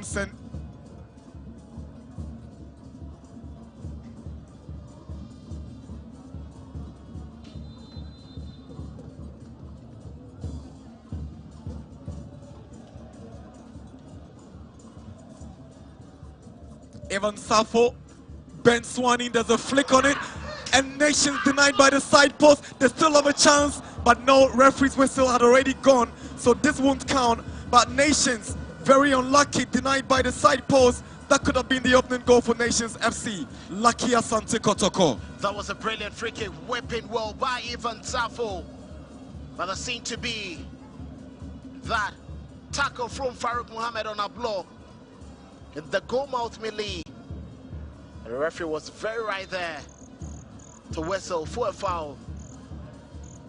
Simpson. Evan Safo, Ben Swanning, there's a flick on it, and Nations denied by the side post. They still have a chance, but no, referee's whistle had already gone, so this won't count. But Nations, very unlucky, denied by the side post. That could have been the opening goal for Nations FC. Lucky Asante Kotoko. That was a brilliant free kick, whipping well by Evan Safo. But there seemed to be that tackle from Farouk Mohammed on a blow in the goalmouth melee. The referee was very right there to whistle for a foul.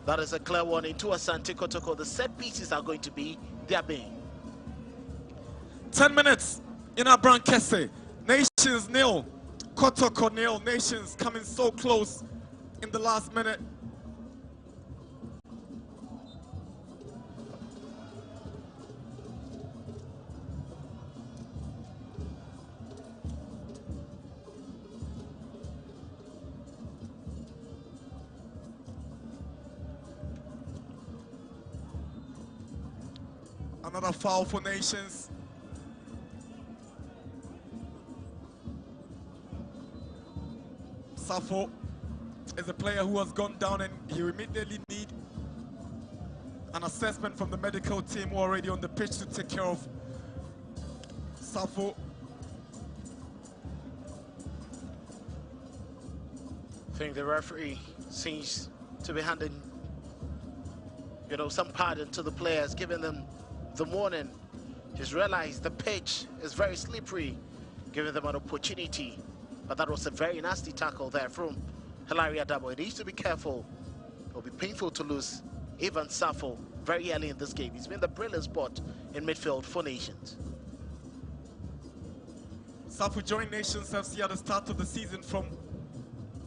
That is a clear warning to Asante Kotoko. The set pieces are going to be their bane. 10 minutes in Abran Kese. Nations nil, Kotoko nil. Nations coming so close in the last minute. Another foul for Nations. Safo is a player who has gone down, and he immediately need an assessment from the medical team who are already on the pitch to take care of Safo. I think the referee seems to be handing, some pardon to the players, giving them the warning. Just realized the pitch is very slippery, giving them an opportunity. But that was a very nasty tackle there from Hilary Adabo. He needs to be careful. It will be painful to lose Evan Safo very early in this game. He's been the brilliant spot in midfield for Nations. Safo joined Nations FC at the start of the season from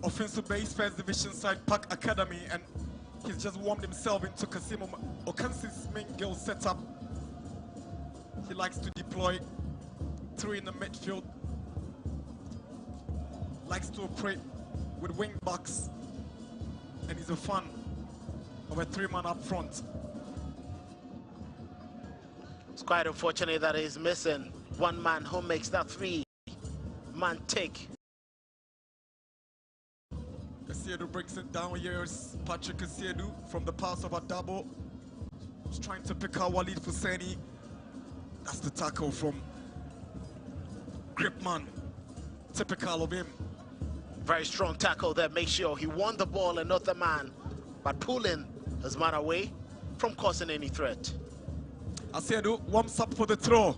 offensive base first division side Park Academy, and he's just warmed himself into Kasimo Okansi's main goal setup. He likes to deploy through in the midfield, likes to operate with wing backs, and he's a fan of a three-man up front. It's quite unfortunate that he's missing one man who makes that three-man take. Kasiedu brings it down. Here's Patrick Kasiedu from the pass of Adabo. He's trying to pick out Walid Fuseni. That's the tackle from Gripman. Typical of him. Very strong tackle there. Make sure he won the ball and not the man, but pulling his man away from causing any threat. Asiedu warms up for the throw.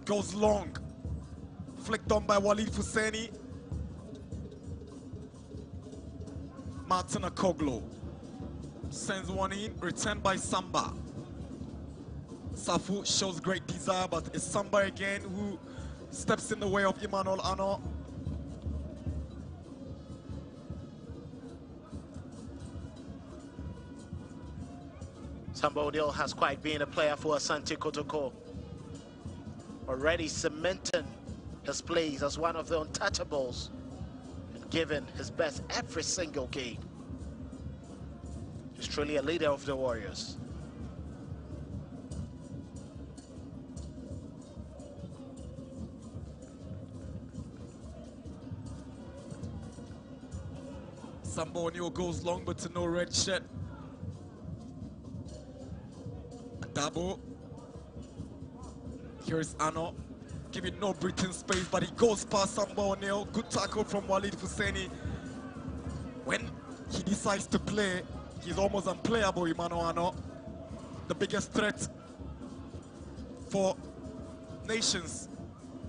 Goes long. Flicked on by Walid Fuseni. Martin Akoglu sends one in, returned by Samba. Safu shows great desire, but it's Samba again who steps in the way of Emmanuel Ano. Samba Odile has quite been a player for Asante Kotoko, already cementing his place as one of the untouchables and giving his best every single game. He's truly a leader of the Warriors. Samba Odile goes long, but to no red shirt. Dabo. Here's Ano, giving no breathing space, but he goes past Samba Odile. Good tackle from Walid Fuseni. When he decides to play, he's almost unplayable, Emmanuel Ano. The biggest threat for Nations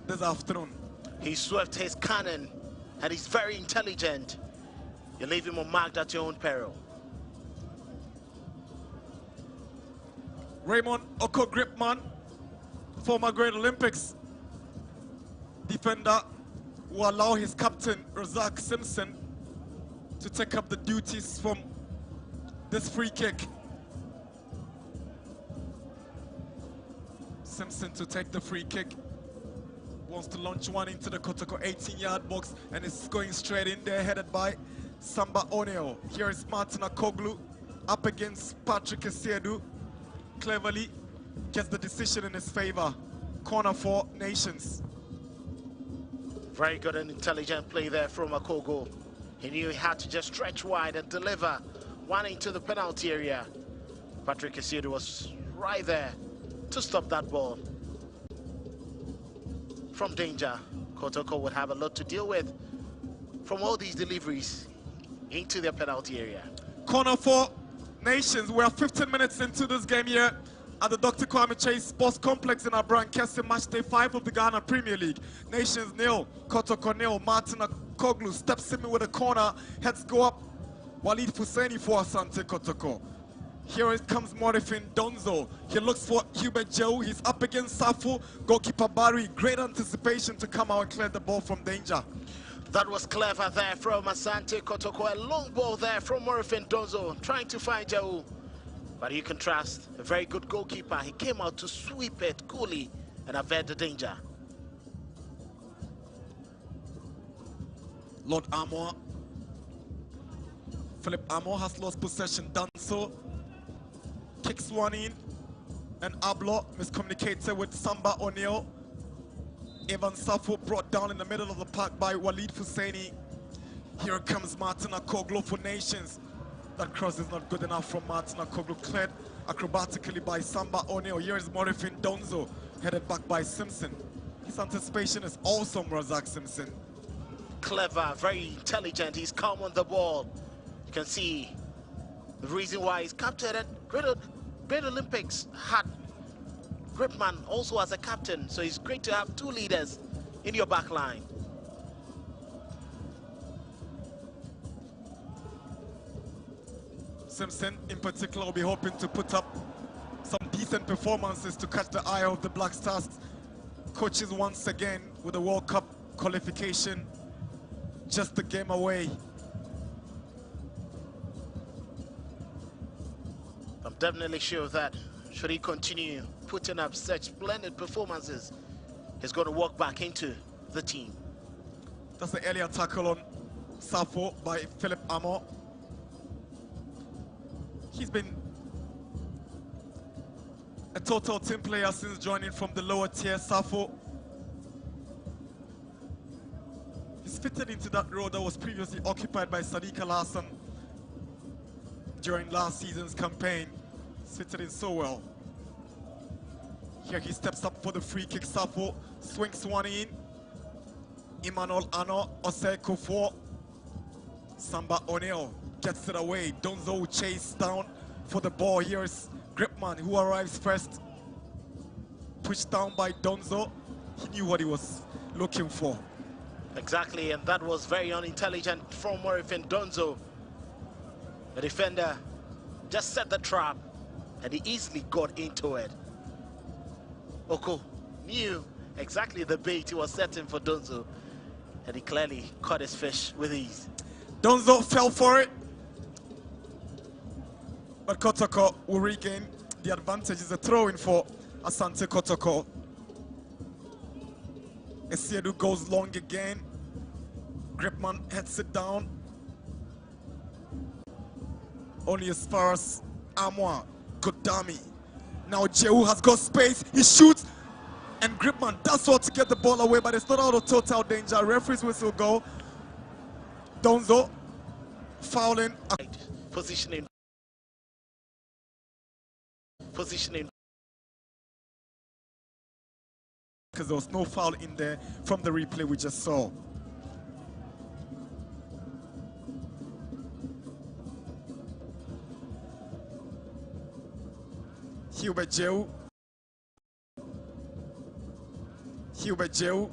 this afternoon. He swept his cannon, and he's very intelligent. You leave him unmarked at your own peril. Raymond Oko Gripman, former Great Olympics defender, who allowed his captain, Razak Simpson, to take up the duties from this free kick. Simpson to take the free kick. Wants to launch one into the Kotoko 18-yard box, and it's going straight in there, headed by Samba Oneo. Here is Martin Akoglu up against Patrick Esiedu. Cleverly gets the decision in his favor. Corner for Nations. Very good and intelligent play there from Akogo. He knew he had to just stretch wide and deliver one into the penalty area. Patrick Esiedu was right there to stop that ball. From danger, Kotoko would have a lot to deal with from all these deliveries into their penalty area. Corner for Nations. We are 15 minutes into this game here at the Dr. Kwame Chase Sports Complex in Abra Nkese, match day 5 of the Ghana Premier League. Nations nil, Kotoko nil. Martin Akoglu steps in with a corner, heads go up. Walid Fuseni for Asante Kotoko. Here it comes Morifin Donzo. He looks for Hubert Joe. He's up against Safu. Goalkeeper Barry. Great anticipation to come out and clear the ball from danger. That was clever there from Asante Kotoko. A long ball there from Morifin Donzo, trying to find Joe. But you can trust a very good goalkeeper. He came out to sweep it coolly and avert the danger. Lord Armour. Philip Armour has lost possession. Done so. Kicks one in, and Ablo miscommunicated with Samba O'Neill. Evan Safo brought down in the middle of the park by Walid Fuseni. Here comes Martin Akoglu for Nations. That cross is not good enough from Martin Akoglu, cleared acrobatically by Samba O'Neill. Here is Morifin Donzo, headed back by Simpson. His anticipation is awesome, Razak Simpson. Clever, very intelligent. He's calm on the ball. You can see the reason why he's captain. And Great Olympics had Gripman also as a captain, so it's great to have two leaders in your back line. Simpson, in particular, will be hoping to put up some decent performances to catch the eye of the Black Stars coaches once again with the World Cup qualification just a game away. I'm definitely sure that should he continue putting up such splendid performances, he's going to walk back into the team. That's the earlier tackle on Safo by Philip Armour. He's been a total team player since joining from the lower tier. Safo, he's fitted into that role that was previously occupied by Sadiq Al-Hassan during last season's campaign. He's fitted in so well. Here he steps up for the free kick. Safo swings one in. Emmanuel Ano Oseko for Samba O'Neill gets it away. Donzo chase down for the ball. Here's Gripman who arrives first. Pushed down by Donzo. He knew what he was looking for. Exactly, and that was very unintelligent from Morifin Donzo. The defender just set the trap and he easily got into it. Oko knew exactly the bait he was setting for Donzo, and he clearly caught his fish with ease. Donzo fell for it, but Kotoko will regain the advantage. It's a throw-in for Asante Kotoko. Esiedu goes long again. Gripman heads it down. Only as far as Amwa. Good dummy. Now Jehu has got space. He shoots, and Gripman does well to get the ball away, but it's not out of total danger. Referee's whistle go. Donzo fouling. Positioning. Because there was no foul in there from the replay we just saw. Hubert Jehu. Hubert Jehu.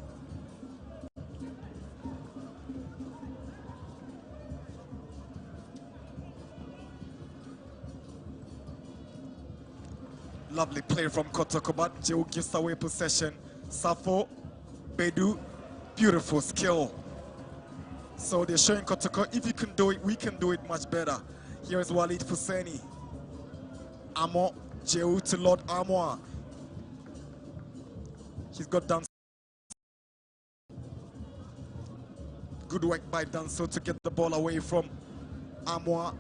Lovely play from Kotoko, but Jehu gives away possession. Safo, Bedu, beautiful skill. So they're showing Kotoko, if you can do it, we can do it much better. Here's Walid Fuseni. Amo, Jehu to Lord Armour. He's got Danso. Good work by Danso to get the ball away from Amoa.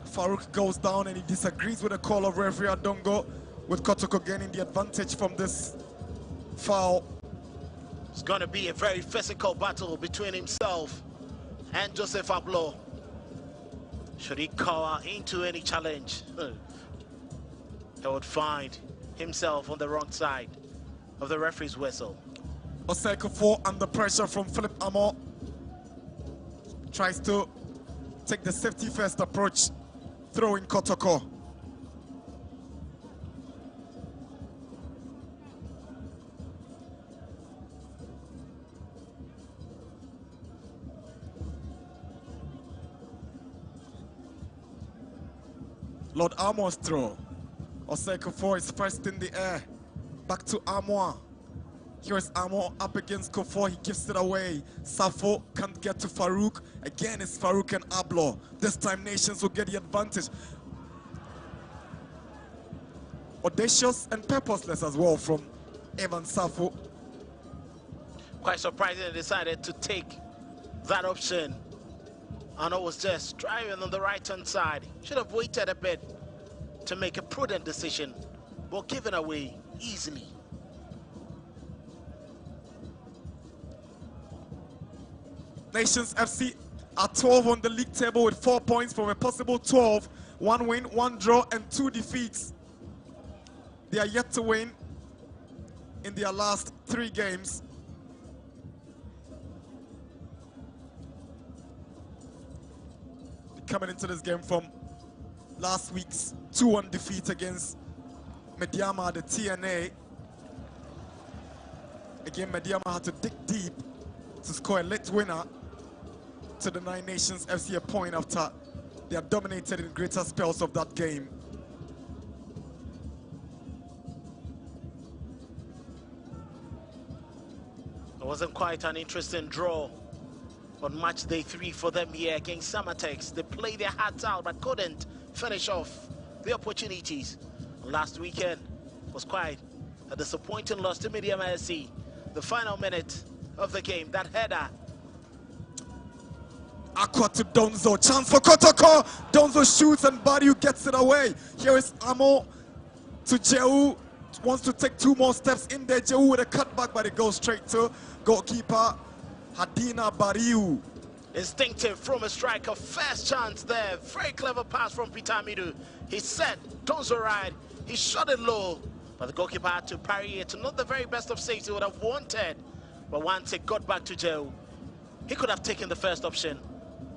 Farouk goes down and he disagrees with the call of referee Adongo, with Kotoko gaining the advantage from this foul. It's going to be a very physical battle between himself and Joseph Ablo. Should he cower into any challenge, he would find himself on the wrong side of the referee's whistle. Oseko 4 under pressure from Philip Amo. Tries to take the safety first approach, throwing Kotoko. Lord Amo's throw. Oseko 4 is first in the air. Back to Amo. Here's Amo up against Kofor. He gives it away. Safo can't get to Farouk. Again, it's Farouk and Ablo. This time, Nations will get the advantage. Audacious and purposeless as well from Evan Safo. Quite surprising they decided to take that option. Ano was just driving on the right-hand side. Should have waited a bit to make a prudent decision, but given away easily. Nations FC are 12 on the league table with 4 points from a possible 12. 1 win, 1 draw, and 2 defeats. They are yet to win in their last 3 games. Coming into this game from last week's 2-1 defeat against Mediama, the TNA. Again, Mediama had to dig deep to score a late winner to the Nine Nations FC a point after they are dominated in greater spells of that game. It wasn't quite an interesting draw on match day 3 for them here against Samatex. They played their hearts out but couldn't finish off the opportunities. Last weekend was quite a disappointing loss to Mediama SC. The final minute of the game, that header. Aqua to Donzo, chance for Kotoko. Donzo shoots and Badiou gets it away. Here is Amo to Jehu. Wants to take 2 more steps in there. Jehu with a cutback, but it goes straight to goalkeeper Hadina Badiou. Instinctive from a striker, first chance there. Very clever pass from Peter Midu. He set Donzo right, he shot it low, but the goalkeeper had to parry it. Not the very best of saves he would have wanted, but once it got back to Jehu, he could have taken the first option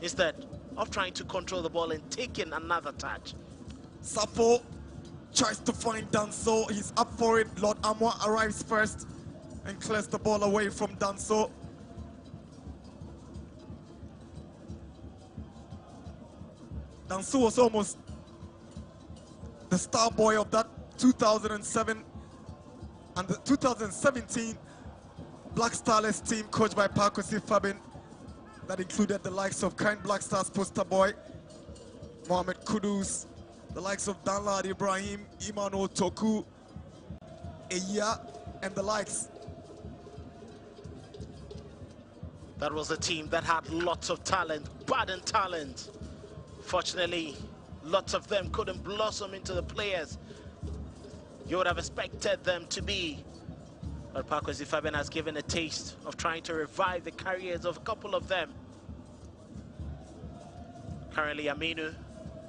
instead of trying to control the ball and taking another touch. Safo tries to find Danso. He's up for it. Lord Amwa arrives first and clears the ball away from Danso. Danso was almost the star boy of that 2007 and the 2017 Black Starless team coached by Pakosi Fabin that included the likes of Kind Black Stars poster boy, Mohamed Kudus, the likes of Danlad Ibrahim, Imano Toku, Eya, and the likes. That was a team that had lots of talent, budding talent. Fortunately, lots of them couldn't blossom into the players you would have expected them to be. But Pakosi Fabian has given a taste of trying to revive the careers of a couple of them. Currently, Aminu,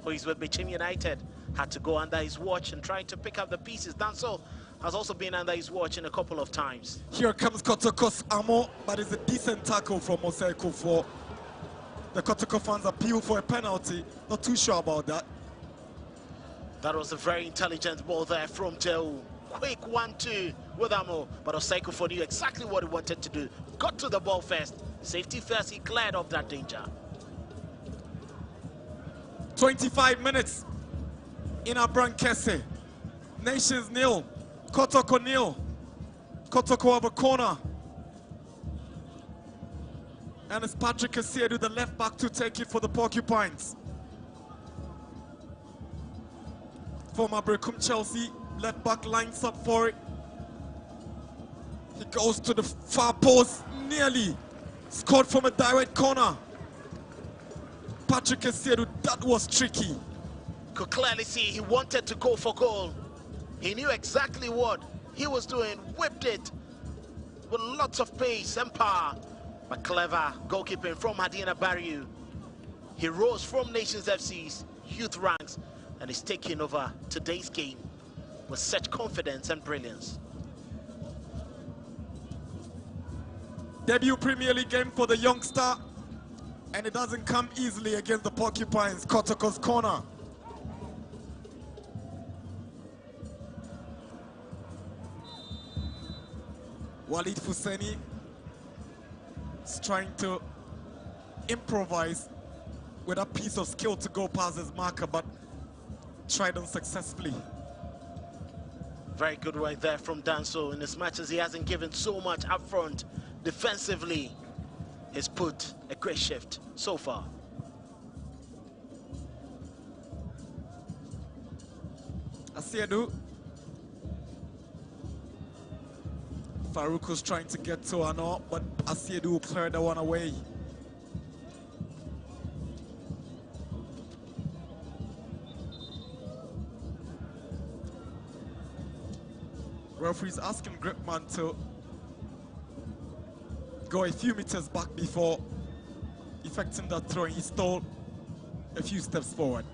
who is with Bichim United, had to go under his watch and trying to pick up the pieces. Danso has also been under his watch in a couple of times. Here comes Kotoko's Amo, but it's a decent tackle from Oseko 4. The Kotoko fans appeal for a penalty. Not too sure about that. That was a very intelligent ball there from Jehu. Quick 1-2 with Amo, but Oseko 4 knew exactly what he wanted to do. Got to the ball first. Safety first, he cleared off that danger. 25 minutes in Abrankese. Nations nil. Kotoko nil. Kotoko over corner. And it's Patrick Kasiedu, the left back, to take it for the Porcupines. Former Brecum Chelsea left back lines up for it. He goes to the far post, nearly scored from a direct corner. Patrick Essiedu, that was tricky. Could clearly see he wanted to go for goal. He knew exactly what he was doing, whipped it with lots of pace and power. But clever goalkeeping from Hadina Barriu. He rose from Nations FC's youth ranks and is taking over today's game with such confidence and brilliance. Debut Premier League game for the youngster, and it doesn't come easily against the Porcupines. Kotoko's corner. Walid Fuseni is trying to improvise with a piece of skill to go past his marker, but tried unsuccessfully. Very good work there from Danso. In as much as he hasn't given so much up front, defensively, he's put a great shift so far. Essiedu. Farouk was trying to get to Ano, but Essiedu cleared the one away. Referee's asking Gripman to go a few meters back before effecting that throw. He stole a few steps forward.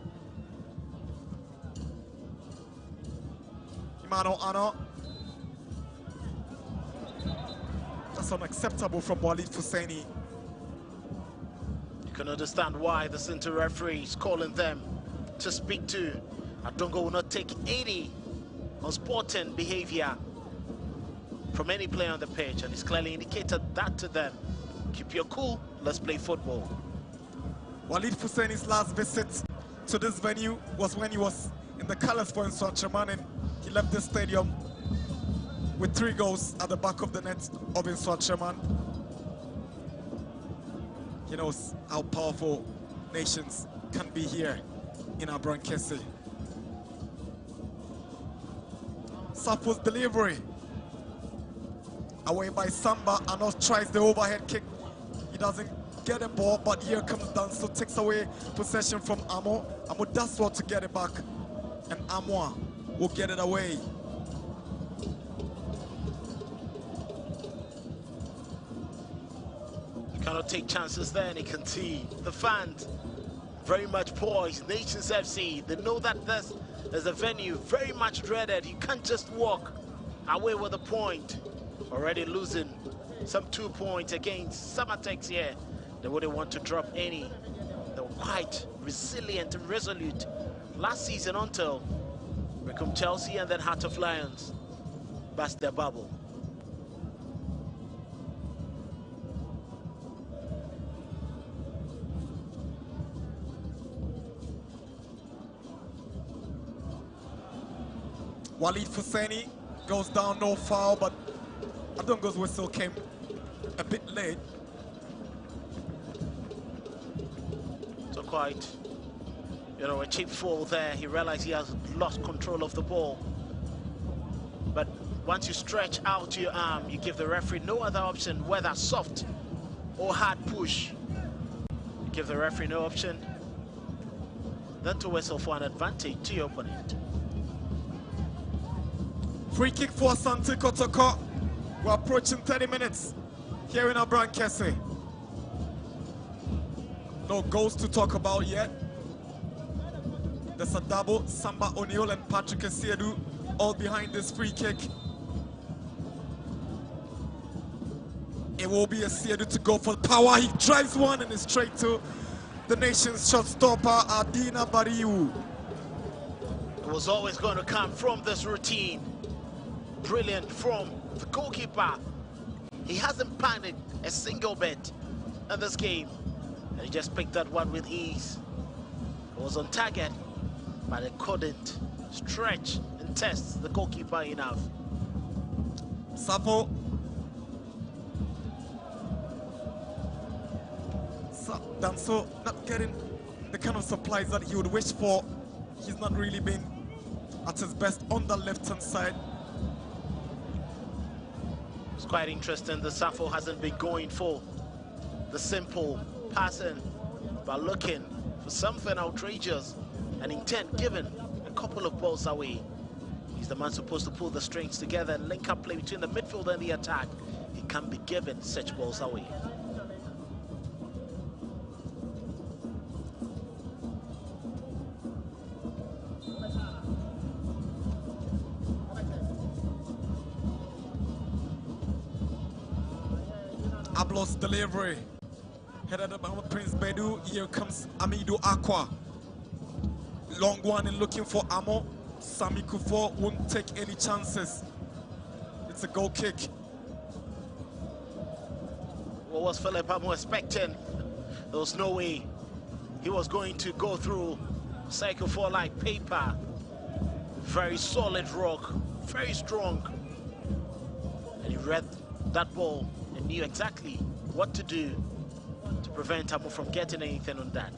Imano Ano. That's unacceptable from Walid Fuseni. You can understand why the center referee is calling them to speak to. Adongo will not take any unsporting behavior from any player on the pitch, and he's clearly indicated that to them. Keep your cool, let's play football. Walid Fuseni's last visit to this venue was when he was in the colours for Nswanshaman, and he left the stadium with 3 goals at the back of the net of Nswanshaman. He knows how powerful nations can be here in Abrankese. Safo's delivery. Away by Samba. Anos tries the overhead kick. He doesn't get a ball, but here comes Danso, takes away possession from Amo. Amo does well to get it back, and Amoa will get it away. You cannot take chances there, and you can see the fans very much poised. Nations FC, they know that this is a venue very much dreaded. You can't just walk away with a point. Already losing some 2 points against Samatex here. They wouldn't want to drop any. They were quite resilient and resolute last season until become Chelsea and then Heart of Lions burst their bubble. Walid Fuseni goes down, no foul, but Adongo's whistle came a bit late. So quite, a cheap fall there. He realized he has lost control of the ball. But once you stretch out your arm, you give the referee no other option, whether soft or hard push. You give the referee no option than to whistle for an advantage to your opponent. Free kick for Asante Kotoko. We're approaching 30 minutes here in Abrankese. No goals to talk about yet. There's a double. Samba O'Neill and Patrick Essiedu all behind this free kick. It will be Essiedu to go for power. He drives one and is straight to the nation's shot stopper, Adina Barriu. It was always going to come from this routine. Brilliant from the goalkeeper. He hasn't panicked a single bit in this game, and he just picked that one with ease. It was on target, but it couldn't stretch and test the goalkeeper enough. Sapo. Danso not getting the kind of supplies that he would wish for. He's not really been at his best on the left-hand side. It's quite interesting. The Safo hasn't been going for the simple passing, but looking for something outrageous and intent, given a couple of balls away. He's the man supposed to pull the strings together and link up play between the midfield and the attack. He can't be given such balls away. Ablo's delivery. Headed by Prince Bedu. Here comes Amidu Aqua. Long one and looking for Amo. Sami Kufo won't take any chances. It's a goal kick. What was Philip Amo expecting? There was no way he was going to go through Psycho 4 like paper. Very solid rock, very strong. And he read that ball and knew exactly what to do to prevent Amo from getting anything on that.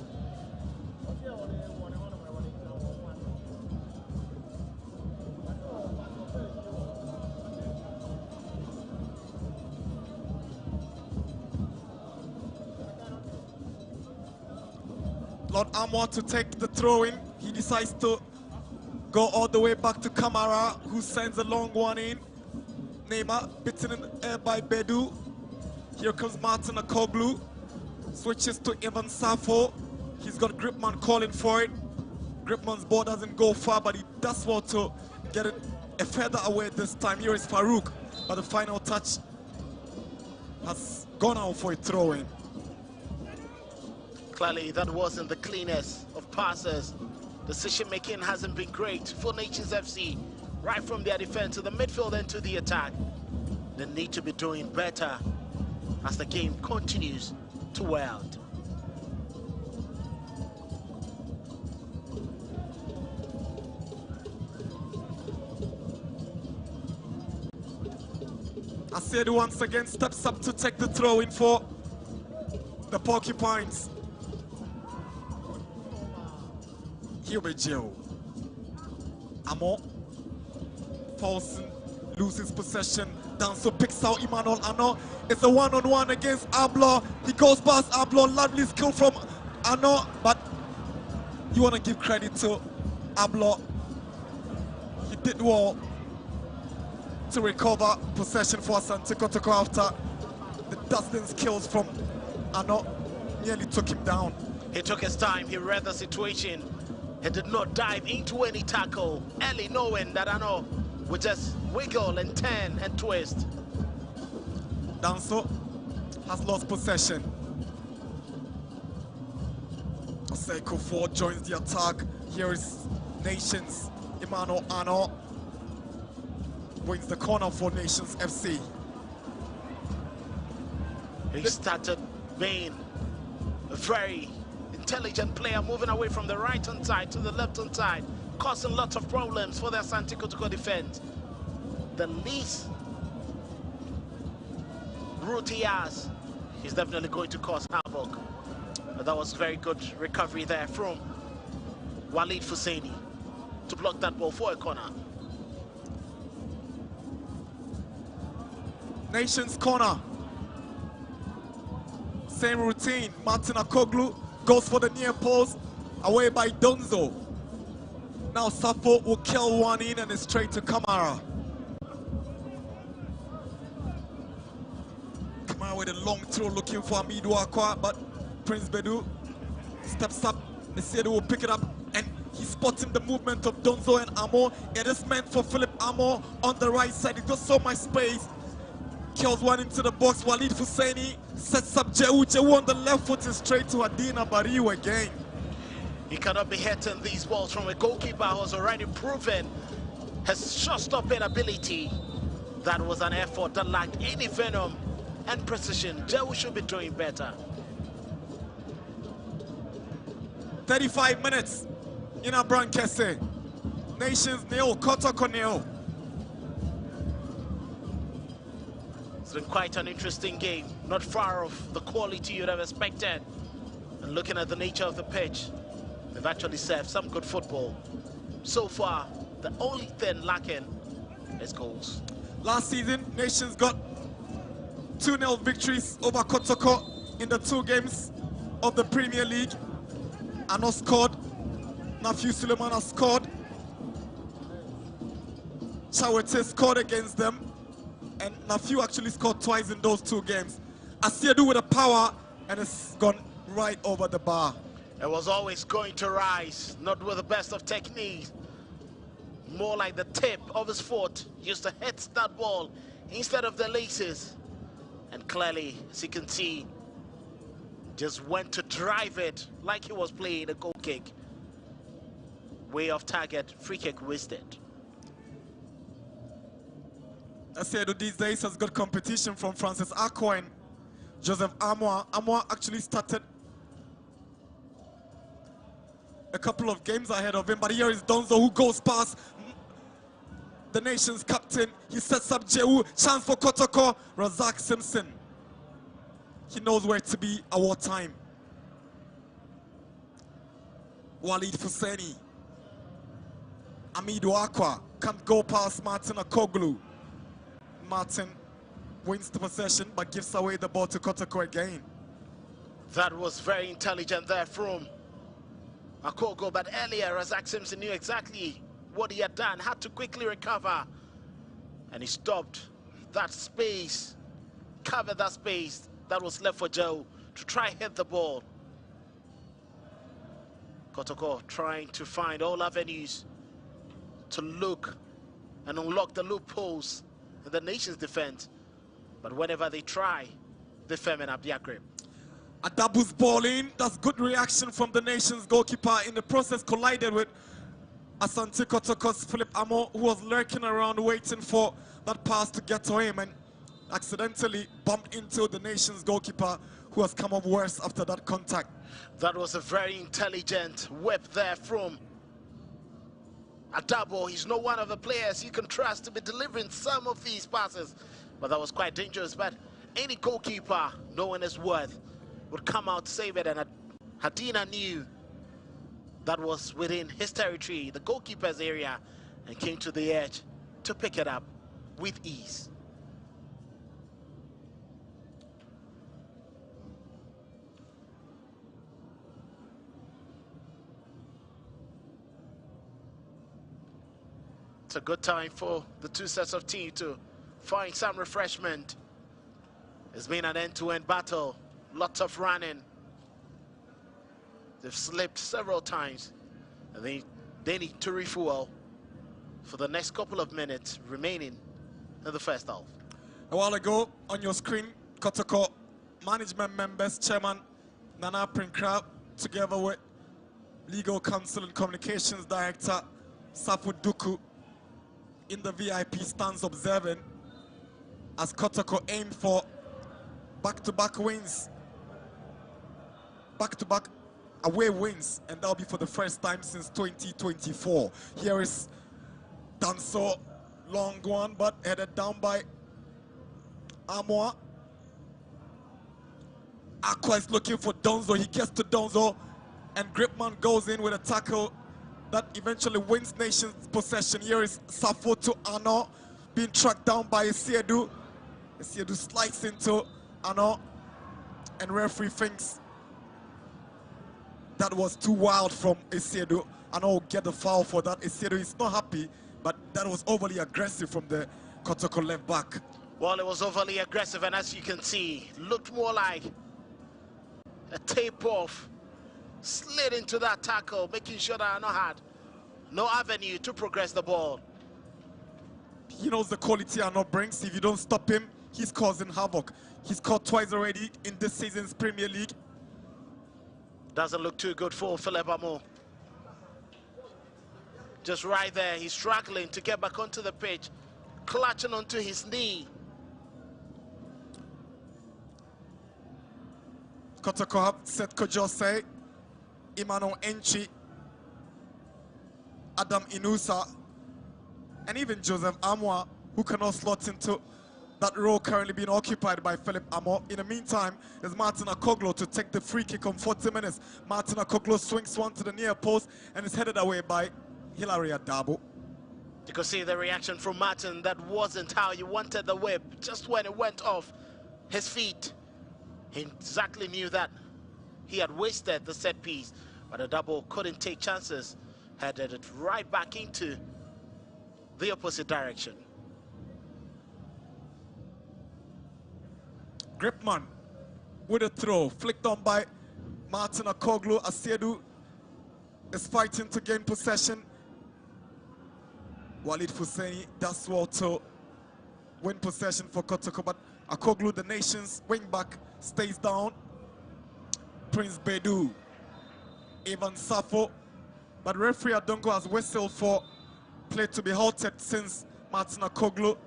Lord Amor to take the throw-in. He decides to go all the way back to Kamara, who sends a long one in. Neymar bitten in the air by Bedu. Here comes Martin Akoglu. Switches to Ivan Safo. He's got Gripman calling for it. Gripman's ball doesn't go far, but he does well to get it a feather away this time. Here is Farouk, but the final touch has gone out for a throw-in. Clearly, that wasn't the cleanest of passes. Decision-making hasn't been great for Nations FC. Right from their defense to the midfield and to the attack. They need to be doing better as the game continues to wear out. Asante once again steps up to take the throw-in for the Porcupines. Here we go. Amo. Paulson loses possession. Danso picks out Emmanuel Ano. It's a one-on-one against Ablo. He goes past Ablo. Lovely skill from Ano, but you want to give credit to Ablo. He did well to recover possession for Asante Kotoko after the dozen kills from Ano nearly took him down. He took his time. He read the situation. He did not dive into any tackle early, knowing that Ano would just wiggle and turn and twist. Danso has lost possession. Seiko 4 joins the attack. Here is Nations. Emmanuel Ano wins the corner for Nations FC. He started being a very intelligent player, moving away from the right-hand side to the left-hand side, causing lots of problems for the Asante Kotoko defense. The least route he has, he's definitely going to cause havoc. But that was very good recovery there from Walid Fuseni to block that ball for a corner. Nations corner. Same routine. Martin Akoglu goes for the near post, away by Donzo. Now Safo will kill one in and it's straight to Kamara. Kamara with a long throw looking for Amidu Aqua, but Prince Bedu steps up. Nesidu will pick it up and he's spotting the movement of Donzo and Amo. It is meant for Philip Amo on the right side. He's got so much space. Kills one into the box. Walid Fuseni sets up Jehu. Jehu on the left foot is straight to Adina Bariu again. He cannot be hitting these balls from a goalkeeper who's already proven his shot-stopping ability. That was an effort that lacked any venom and precision. Jehu should be doing better. 35 minutes in Abrankese. Nations nil, Kotoko nil. It's been quite an interesting game, not far off the quality you'd have expected. And looking at the nature of the pitch, they've actually served some good football. So far, the only thing lacking is goals. Last season, Nations got 2-0 victories over Kotoko in the 2 games of the Premier League. Ano scored, Nafiu Suleiman has scored, Chawete scored against them, and Nafiu actually scored twice in those 2 games. Asiedu with a power, and it's gone right over the bar. It was always going to rise, not with the best of techniques. More like the tip of his foot used to hit that ball instead of the laces. And clearly, as you can see, just went to drive it like he was playing a goal kick. Way off target, free kick wasted. Asiedu these days has got competition from Francis Akwa and Joseph Amoa. Amoa actually started a couple of games ahead of him, but here is Donzo who goes past the nation's captain. He sets up Jehu, chance for Kotoko, Razak Simpson. He knows where to be at what time. Walid Fuseni. Amidu Akwa can't go past Martin Akoglu. Martin wins the possession but gives away the ball to Kotoko again. That was very intelligent there from Akogo, but earlier Razak Simpson knew exactly what he had done, had to quickly recover, and he stopped that space, covered that space that was left for Joe to try and hit the ball. Kotoko trying to find all avenues to look and unlock the loopholes in the nation's defense, but whenever they try, they firm up their grip. Adabu's ball in, that's good reaction from the nation's goalkeeper. In the process collided with Asante Kotoko's Philip Amo, who was lurking around waiting for that pass to get to him and accidentally bumped into the nation's goalkeeper, who has come up worse after that contact. That was a very intelligent whip there from Adabo. He's not one of the players you can trust to be delivering some of these passes, but that was quite dangerous. But any goalkeeper, knowing his worth, would come out to save it, and Hadina knew that was within his territory, the goalkeeper's area, and came to the edge to pick it up with ease. It's a good time for the 2 sets of teams to find some refreshment. It's been an end-to-end battle, lots of running. They've slipped several times, and they need to refuel for the next couple of minutes remaining in the first half. A while ago, on your screen, Kotoko management members, Chairman Nana Prinkra, together with Legal Counsel and Communications Director Safu Duku, in the VIP stands observing as Kotoko aim for back-to-back wins, back-to-back away wins, and that'll be for the first time since 2024. Here is Danso, long one, but headed down by Amoa. Aqua is looking for Donzo. He gets to Donzo, and Gripman goes in with a tackle that eventually wins nation's possession. Here is Safo to Ano, being tracked down by Esiedu. Esiedu slides into Ano, and referee thinks that was too wild from Esiedu. Ano will get the foul for that. Esiedu is not happy, but that was overly aggressive from the Kotoko left back. Well, it was overly aggressive, and as you can see, looked more like a tape-off. Slid into that tackle, making sure that Ano had no avenue to progress the ball. He knows the quality Ano brings. If you don't stop him, he's causing havoc. He's scored twice already in this season's Premier League. Doesn't look too good for Philip Amo. Just right there, he's struggling to get back onto the pitch, clutching onto his knee. Kotoko have set Kojose, Imano Enchi, Adam Inusa, and even Joseph Amwa, who cannot slot into that role currently being occupied by Philip Amo. In the meantime, there's Martin Akoglo to take the free kick on 40 minutes. Martin Akoglo swings one to the near post and is headed away by Hilary Adabo. You could see the reaction from Martin. That wasn't how you wanted the whip. Just when it went off, his feet. He exactly knew that he had wasted the set piece, but the double couldn't take chances, headed it right back into the opposite direction. Gripman with a throw, flicked on by Martin Akoglu. Asiedu is fighting to gain possession. Walid Husseini does well to win possession for Kotoko, but Akoglu, the nation's wing-back, stays down. Prince Bedu, Ivan Safo, but referee Adongo has whistled for play to be halted since Martin Akoglu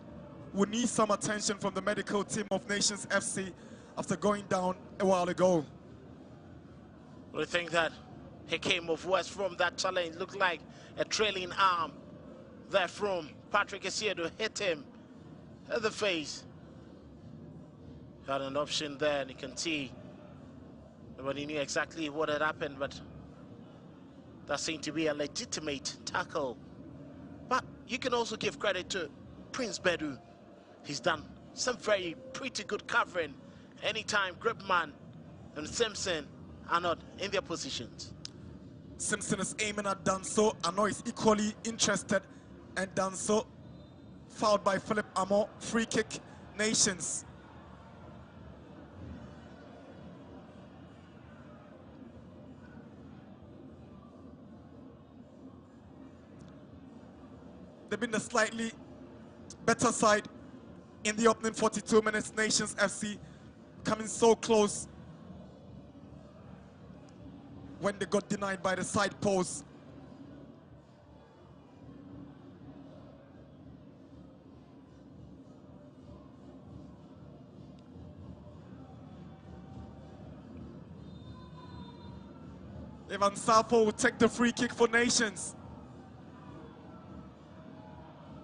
would need some attention from the medical team of Nations FC after going down a while ago. We think that he came off worse from that challenge. Looked like a trailing arm there from Patrick Asiedu hit him in the face. Had an option there, and you can see nobody knew exactly what had happened, but that seemed to be a legitimate tackle. But you can also give credit to Prince Bedu. He's done some pretty good covering anytime Gripman and Simpson are not in their positions. Simpson is aiming at Danso. Ano is equally interested, and Danso fouled by Philip Amo. Free kick, Nations. They've been the slightly better side in the opening 42 minutes. Nations FC coming so close when they got denied by the side post. Ivan Safo will take the free kick for Nations.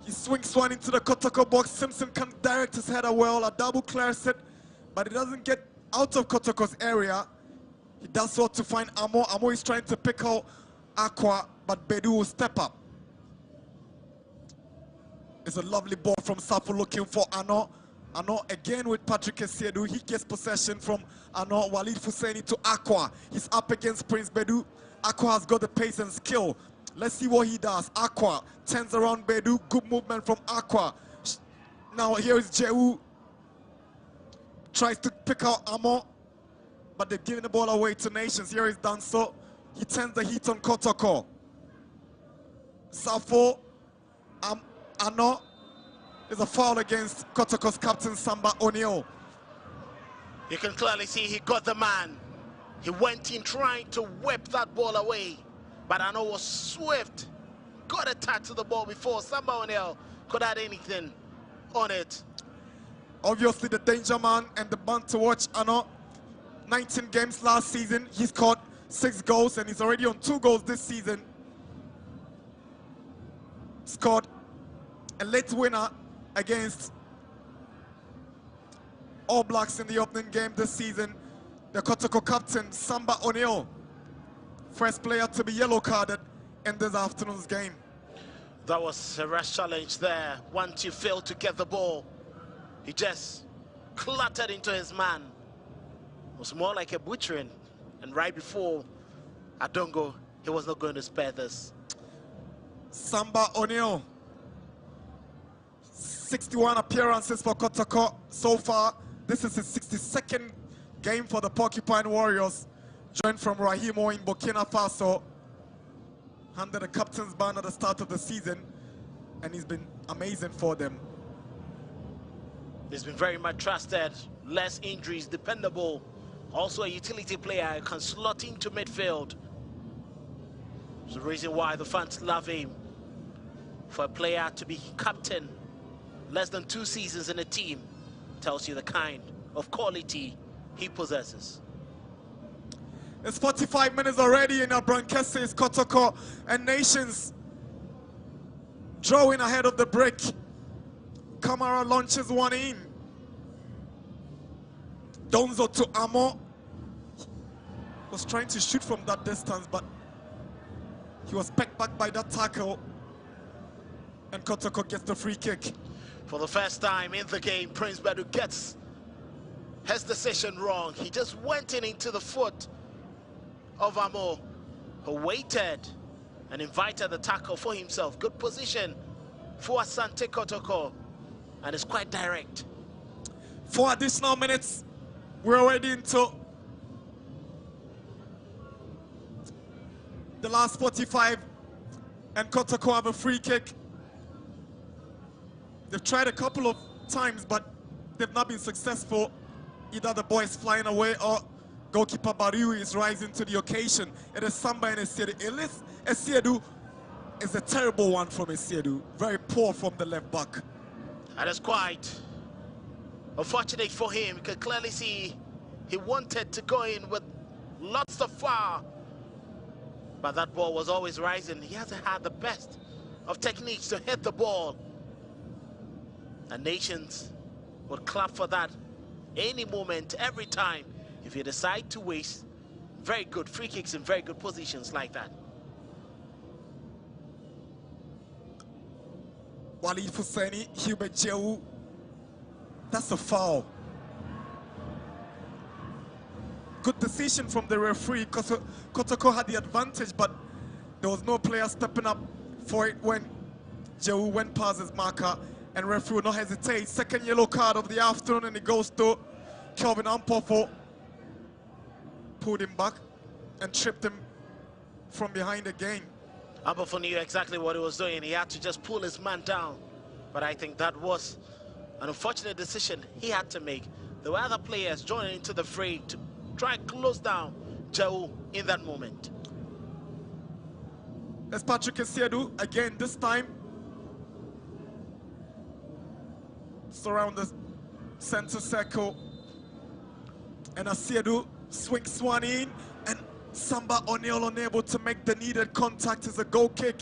He swings one into the Kotoko box. Simpson can direct his header well. A double clears it, but it doesn't get out of Kotoko's area. He does so to find Amo. Amo is trying to pick out Aqua, but Bedu will step up. It's a lovely ball from Safo looking for Ano. Ano again with Patrick Asiedu. He gets possession from Ano. Walid Husseini to Aqua. He's up against Prince Bedu. Aqua has got the pace and skill. Let's see what he does. Aqua turns around Bedu. Good movement from Aqua. Now here is Jehu. Tries to pick out Amo, but they're giving the ball away to Nations. Here is Danso. He turns the heat on Kotoko. Safo. Ano. There's a foul against Kotoko's captain, Samba O'Neill. You can clearly see he got the man. He went in trying to whip that ball away, but Ano was swift. Got attached to the ball before Samba O'Neill could add anything on it. Obviously the danger man and the man to watch. Ano, 19 games last season. He scored 6 goals and he's already on 2 goals this season. Scored a late winner against All Blacks in the opening game this season. The Kotoko captain, Samba O'Neill, first player to be yellow carded in this afternoon's game. That was a rash challenge there. Once you fail to get the ball, he just clattered into his man. It was more like a butchering. And right before Adongo, he was not going to spare this. Samba O'Neill, 61 appearances for Kotoko so far. This is his 62nd game for the Porcupine Warriors. Joined from Rahimo in Burkina Faso. Handed the captain's band at the start of the season, and he's been amazing for them. He's been very much trusted, less injuries, dependable. Also a utility player, can slot into midfield. There's a reason why the fans love him. For a player to be captain, less than 2 seasons in a team, tells you the kind of quality he possesses. It's 45 minutes already in Abranqueses, Kotoko and Nations drawing ahead of the break. Kamara launches one in. Donzo to Amo. Was trying to shoot from that distance, but he was pecked back by that tackle. And Kotoko gets the free kick. For the first time in the game, Prince Bedu gets his decision wrong. He just went into the foot of Amo, who waited and invited the tackle for himself. Good position for Asante Kotoko, and it's quite direct. 4 additional minutes. We're already into the last 45, and Kotoko have a free kick. They've tried a couple of times, but they've not been successful. Either the ball is flying away or goalkeeper Bariu is rising to the occasion. It is Samba and Esiedu. Esiedu is a terrible one from Esiedu. Very poor from the left back. That is quite unfortunate for him. You can clearly see he wanted to go in with lots of fire, but that ball was always rising. He hasn't had the best of techniques to hit the ball. And nations would clap for that any moment, every time, if you decide to waste very good free kicks in very good positions like that. Walid Fuseni, Hubert Jehu, that's a foul. Good decision from the referee. Kotoko had the advantage, but there was no player stepping up for it when Jehu went past his marker, and referee will not hesitate. Second yellow card of the afternoon, and it goes to Kelvin Ampofo. Pulled him back and tripped him from behind again. Ampofo knew exactly what he was doing. He had to just pull his man down. But I think that was an unfortunate decision he had to make. There were other players joining into the fray to try and close down Jehu in that moment. That's Patrick Esiedu again, this time surround the center circle, and Esiedu swings one in, and Samba O'Neal unable to make the needed contact as a goal kick.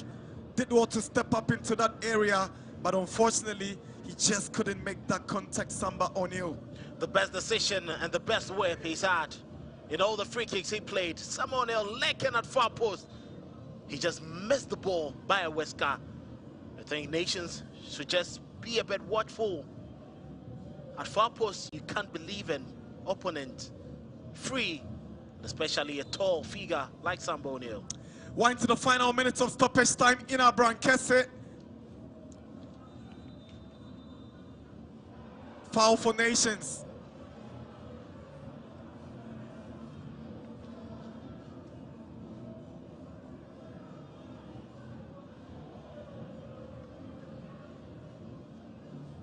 Did want to step up into that area, but unfortunately he just couldn't make that contact. Samba O'Neal, the best decision and the best whip he's had in all the free kicks he played. Samba O'Neal lacking at far post. He just missed the ball by a whisker. I think nations should just be a bit watchful. At far post, you can't believe an opponent free, especially a tall figure like Samba O'Neal. One to the final minutes of stoppage time in our Brankese. Foul for nations.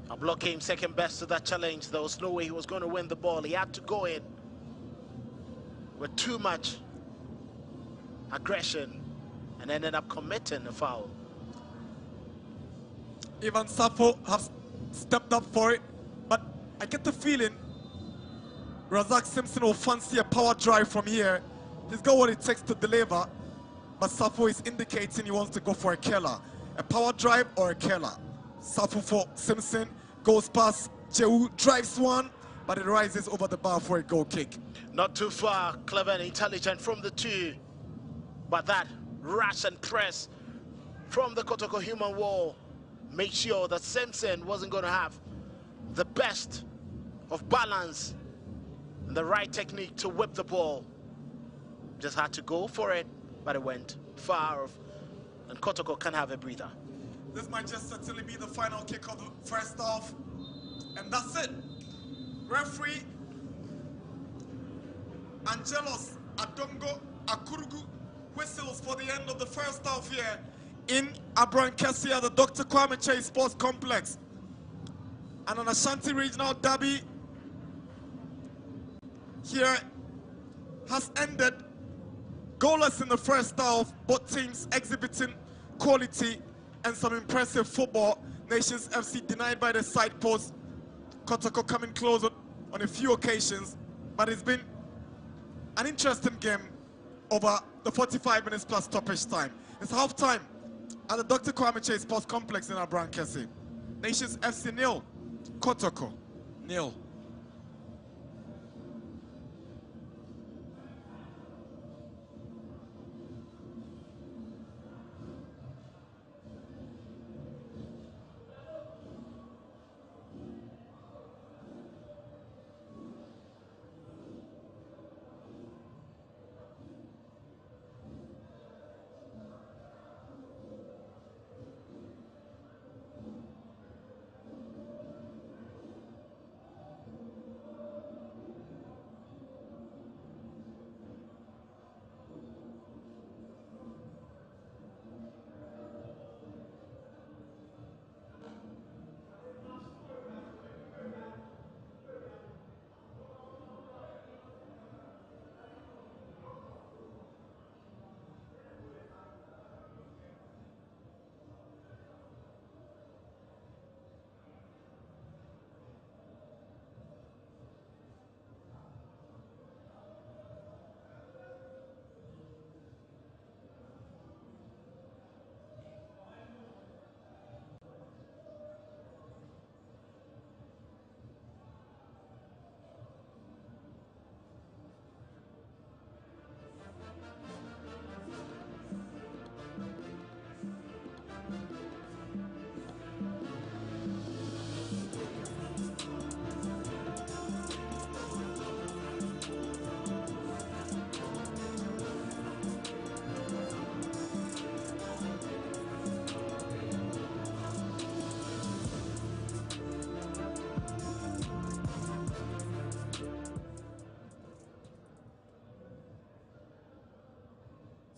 Ablo came second best to that challenge. There was no way he was going to win the ball. He had to go in with too much aggression and ended up committing a foul. Ivan Safo has stepped up for it, but I get the feeling Razak Simpson will fancy a power drive from here. He's got what it takes to deliver, but Safo is indicating he wants to go for a killer. A power drive or a killer. Safo for Simpson, goes past Jehu, drives one, but it rises over the bar for a goal kick. Not too far, clever and intelligent from the two, but that rush and press from the Kotoko human wall made sure that Simpson wasn't going to have the best of balance and the right technique to whip the ball. Just had to go for it, but it went far off, and Kotoko can have a breather. This might just certainly be the final kick of the first half, and that's it. Referee Angelos Adongo Akurugu whistles for the end of the first half here in Abrankesi at the Dr. Kwame Chase Sports Complex. And an Ashanti Regional Derby here has ended goalless in the first half, both teams exhibiting quality and some impressive football. Nations FC denied by the side post. Kotoko coming close on a few occasions, but it's been an interesting game over the 45 minutes plus stoppage time. It's half time at the Dr. Kwame Chase Sports Complex in Abrankesi. Nations FC 0, Kotoko 0.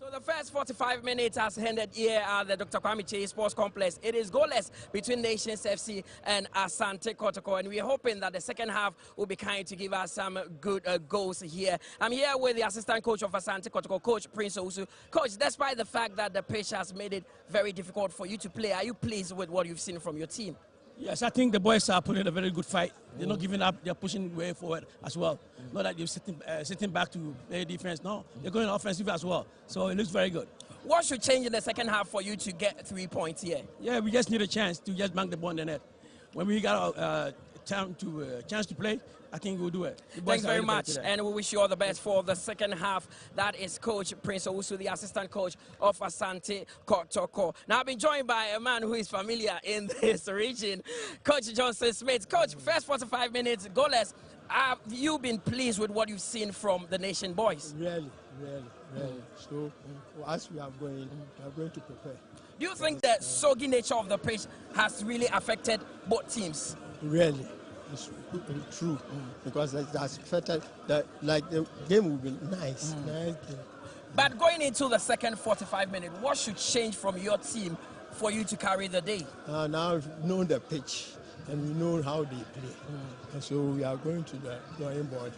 So the first 45 minutes has ended here at the Dr. Kwame Chase Sports Complex. It is goalless between Nations FC and Asante Kotoko, and we're hoping that the second half will be kind to give us some good goals here. I'm here with the assistant coach of Asante Kotoko, Coach Prince Owusu. Coach, despite the fact that the pitch has made it very difficult for you to play, are you pleased with what you've seen from your team? Yes, I think the boys are putting a very good fight. They're not giving up. They're pushing way forward as well. Not that they're sitting back to play defense. No, they're going offensive as well. So it looks very good. What should change in the second half for you to get 3 points here? Yeah, we just need a chance to just bank the ball in the net. When we got a chance to play, I think we'll do it. Thanks very much, and we wish you all the best for the second half. That is Coach Prince Owusu, the assistant coach of Asante Kotoko. Now, I've been joined by a man who is familiar in this region, Coach Johnson Smith. Coach, first 45 minutes, goalless. Have you been pleased with what you've seen from the Nation boys? Really. So, as we are going to prepare. Do you think the soggy nature of the pitch has really affected both teams? Really. It's true, because it has affected that. Like the game will be nice. But going into the second 45 minutes, what should change from your team for you to carry the day? Now we know the pitch and we know how they play, and so we are going to the drawing board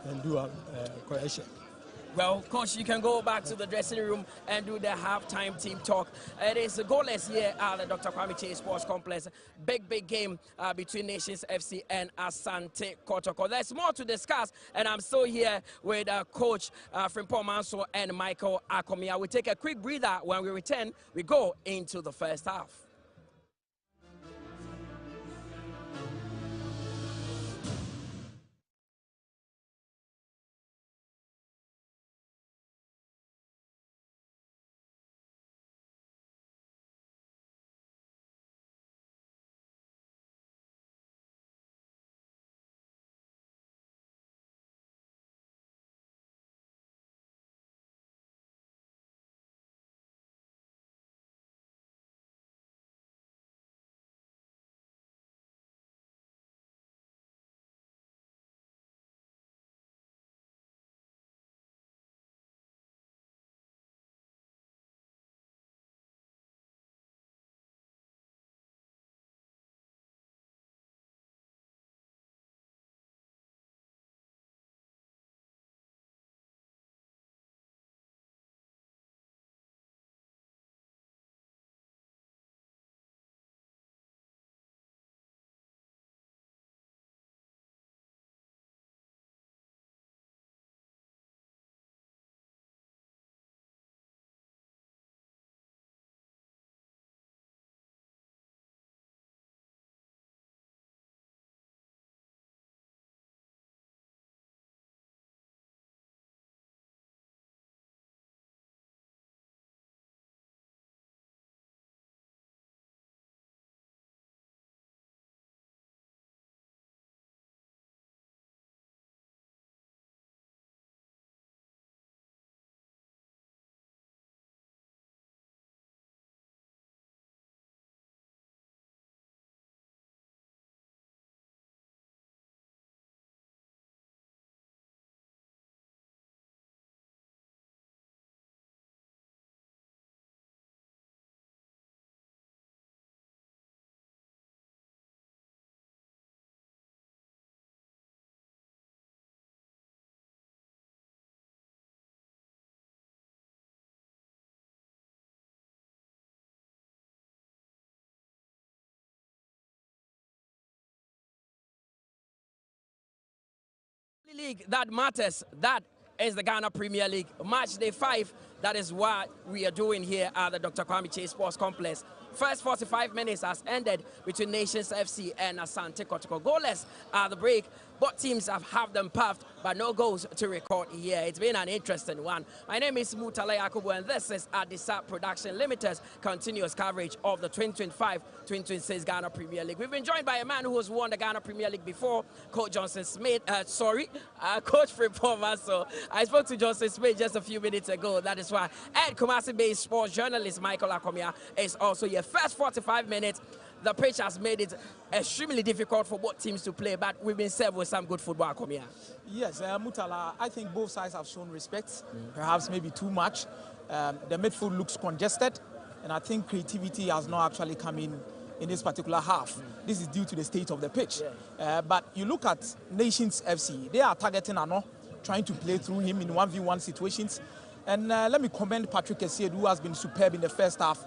and do a correction. Well, Coach, you can go back to the dressing room and do the halftime team talk. It is a goalless here at the Dr. Kwame Chase Sports Complex. Big game between Nations FC and Asante Kotoko. There's more to discuss, and I'm still here with Coach Frimpong Manso and Michael Akomia. We take a quick breather. When we return, we go into the first half. League that matters, that is the Ghana Premier League. Match day 5, that is what we are doing here at the Dr. Kwame Chase Sports Complex. First 45 minutes has ended between Nations FC and Asante Kotoko. Goalless at the break. Both teams have them puffed, but no goals to record here. It's been an interesting one. My name is Mutala Yakubu, and this is Adisa Production Limited's continuous coverage of the 2025-2026 Ghana Premier League. We've been joined by a man who has won the Ghana Premier League before, Coach Johnson Smith. Coach Frimpong Manso. I spoke to Johnson Smith just a few minutes ago. That is why Kumasi-based sports journalist Michael Akomia is also here. First 45 minutes, the pitch has made it extremely difficult for both teams to play, but we've been served with some good football. Akomia. Yes, Mutala, I think both sides have shown respect, perhaps maybe too much. The midfield looks congested, and I think creativity has not actually come in this particular half. This is due to the state of the pitch. But you look at Nations FC, they are targeting Ano, trying to play through him in 1v1 situations. And let me commend Patrick Essiedu, who has been superb in the first half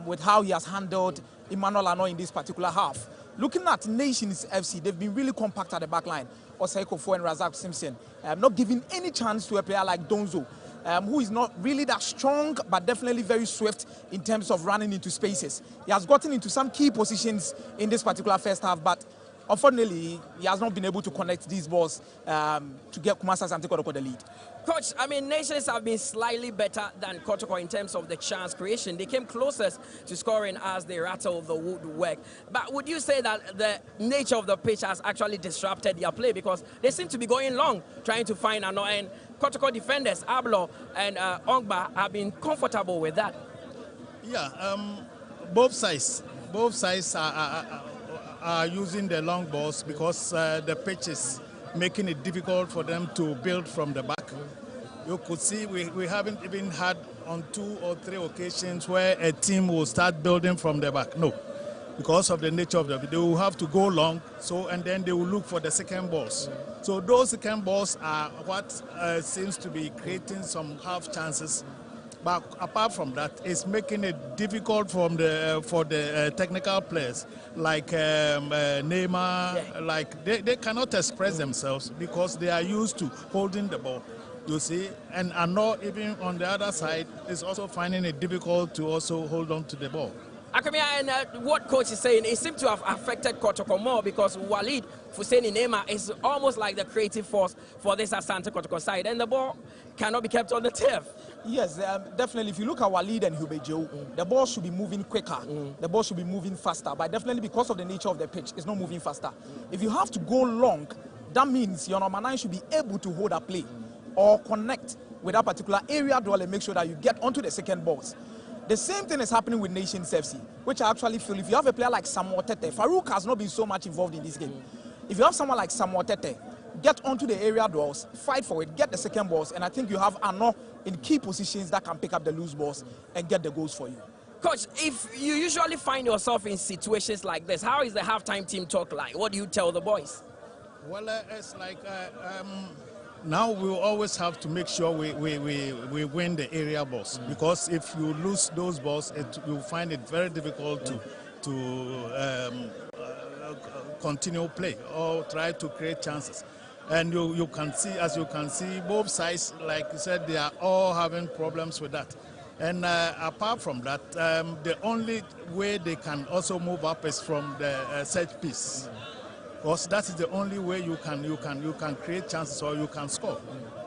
with how he has handled Emmanuel Ano in this particular half. Looking at Nations FC, they've been really compact at the back line. Asante Kotoko and Razak Simpson, not giving any chance to a player like Donzo, who is not really that strong, but definitely very swift in terms of running into spaces. He has gotten into some key positions in this particular first half, but unfortunately, he has not been able to connect these balls to get Kumasi Asante Kotoko the lead. Coach, I mean, Nations have been slightly better than Kotoko in terms of the chance creation. They came closest to scoring as they rattled the woodwork. But would you say that the nature of the pitch has actually disrupted their play? Because they seem to be going long, trying to find Ano, and Kotoko defenders, Ablo and Ongba, have been comfortable with that. Yeah, both sides are using the long balls because the pitch is making it difficult for them to build from the back. You could see we haven't even had on 2 or 3 occasions where a team will start building from the back. No, because of the nature of they will have to go long, and then they will look for the second balls. So those second balls are what seems to be creating some half chances. But apart from that, it's making it difficult for the technical players like Neymar. Like they cannot express themselves because they are used to holding the ball. You see, and Ano, even on the other side, is also finding it difficult to also hold on to the ball. Akamia, and what coach is saying, it seems to have affected Kotoko more because Walid Fuseni Neymar is almost like the creative force for this Asante Kotoko side, and the ball cannot be kept on the turf. Yes, definitely. If you look at Walid and Hubejo, the ball should be moving quicker. The ball should be moving faster, but definitely because of the nature of the pitch, it's not moving faster. If you have to go long, that means your number 9 should be able to hold a play or connect with that particular area duel and make sure that you get onto the second balls. The same thing is happening with Nations FC, which I actually feel if you have a player like Samuel Tete, Farouk has not been so much involved in this game. If you have someone like Samuel Tete, get onto the area duels, fight for it, get the second balls, and I think you have Ano in key positions that can pick up the loose balls and get the goals for you. Coach, if you usually find yourself in situations like this, how is the halftime team talk like? What do you tell the boys? Well, it's like now we will always have to make sure we win the area balls, because if you lose those balls, you'll find it very difficult to continue play or try to create chances. And you can see, as you can see, both sides, like you said, they are all having problems with that. And apart from that, the only way they can also move up is from the set piece. Because that is the only way you can create chances or you can score,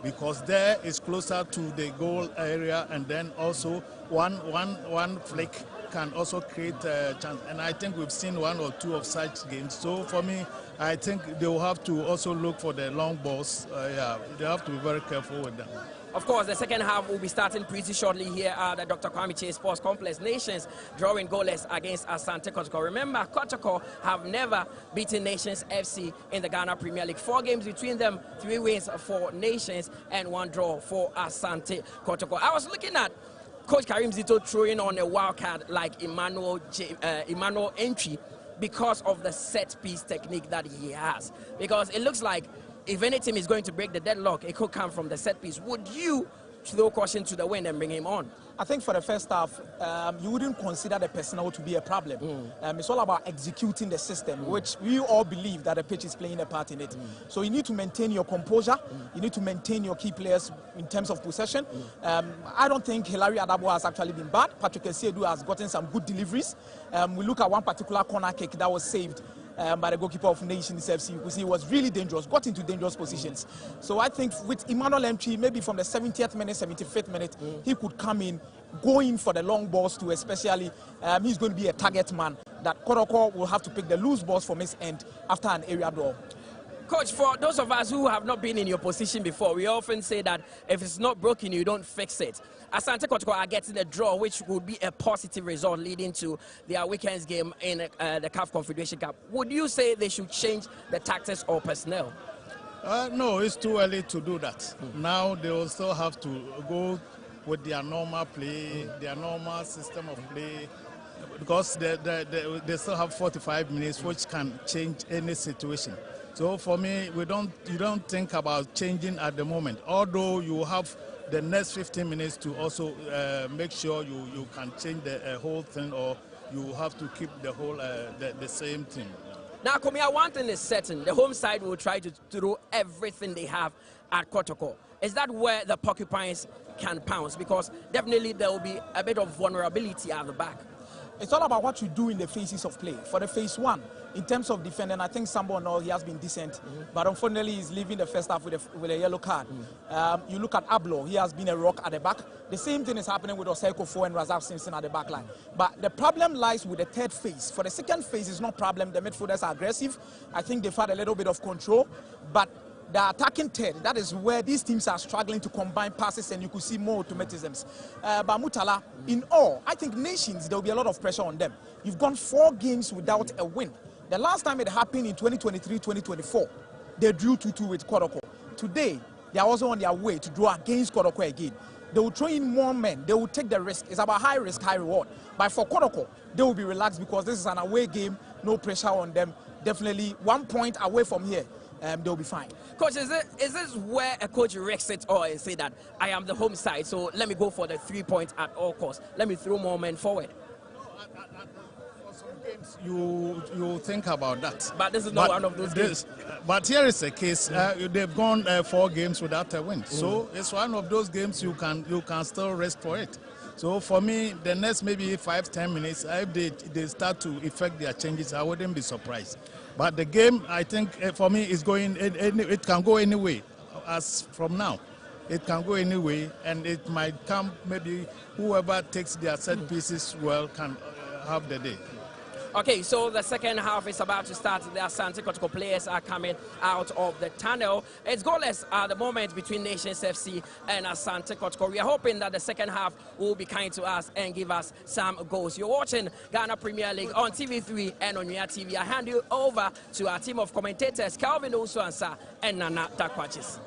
because there is closer to the goal area, and then also one flick can also create a chance. And I think we've seen 1 or 2 of such games. So for me, I think they will have to also look for the long balls. Yeah, they have to be very careful with them. Of course, the second half will be starting pretty shortly here at the Dr. Kwame Chase Sports Complex. Nations drawing goalless against Asante Kotoko. Remember, Kotoko have never beaten Nations FC in the Ghana Premier League. 4 games between them, 3 wins for Nations and 1 draw for Asante Kotoko. I was looking at Coach Karim Zito throwing on a wild card like Emmanuel Entry because of the set-piece technique that he has. Because it looks like if any team is going to break the deadlock, it could come from the set piece. Would you throw caution to the wind and bring him on? I think for the first half, you wouldn't consider the personnel to be a problem. It's all about executing the system, which we all believe that the pitch is playing a part in it. So you need to maintain your composure. You need to maintain your key players in terms of possession. I don't think Hilary Adabo has actually been bad. Patrick Essiedu has gotten some good deliveries. We look at one particular corner kick that was saved by the goalkeeper of Nations FC. You could see he was really dangerous, got into dangerous positions. So I think with Emmanuel Entry, maybe from the 70th minute, 75th minute, he could come in, go in for the long balls too, especially he's going to be a target man that Kotoko will have to pick the loose balls from his end after an area draw. Coach, for those of us who have not been in your position before, we often say that if it's not broken, you don't fix it. Asante Kotoko are getting a draw, which would be a positive result leading to their weekend's game in the CAF Confederation Cup. Would you say they should change the tactics or personnel? No, it's too early to do that. Now they will still have to go with their normal play, their normal system of play, because they still have 45 minutes, which can change any situation. So for me, you don't think about changing at the moment, although you have the next 15 minutes to also make sure you can change the whole thing, or you have to keep the whole the same thing. Now, Kumia, one thing is certain. The home side will try to throw everything they have at Kotoko. Is that where the Porcupines can pounce? Because definitely there will be a bit of vulnerability at the back. It's all about what you do in the phases of play. For the phase one, in terms of defending, I think Sambo no, he has been decent, but unfortunately he's leaving the first half with a yellow card. You look at Ablo, he has been a rock at the back. The same thing is happening with Oseko Fo and Razak Simpson at the back line. But the problem lies with the third phase. For the second phase, it's no problem. The midfielders are aggressive. I think they've had a little bit of control, but the attacking third, that is where these teams are struggling to combine passes, and you could see more automatisms. But Mutala, in all, I think nations, there will be a lot of pressure on them. You've gone 4 games without a win. The last time it happened in 2023-2024, they drew 2-2 with Kotoko. Today, they are also on their way to draw against Kotoko again. They will throw in more men. They will take the risk. It's about high risk, high reward. But for Kotoko, they will be relaxed because this is an away game, no pressure on them. Definitely 1 point away from here. They'll be fine. Coach, is this where a coach risks it all and say that I am the home side, so let me go for the 3 points at all costs. Let me throw more men forward. For some games, you think about that. But this is not one of those games. But here is the case. They've gone 4 games without a win. So it's one of those games you can still risk for it. So for me, the next maybe 5-10 minutes, if they start to effect their changes, I wouldn't be surprised. But the game, I think, for me, is going. It can go anyway. As from now, it can go anyway, and it might come. Maybe whoever takes their set pieces well can have the day. Okay, so the second half is about to start. The Asante Kotoko players are coming out of the tunnel. It's goalless at the moment between Nations FC and Asante Kotoko. We are hoping that the second half will be kind to us and give us some goals. You're watching Ghana Premier League on TV3 and on your TV. I hand you over to our team of commentators, Calvin Osuansa and Nana Takwachis.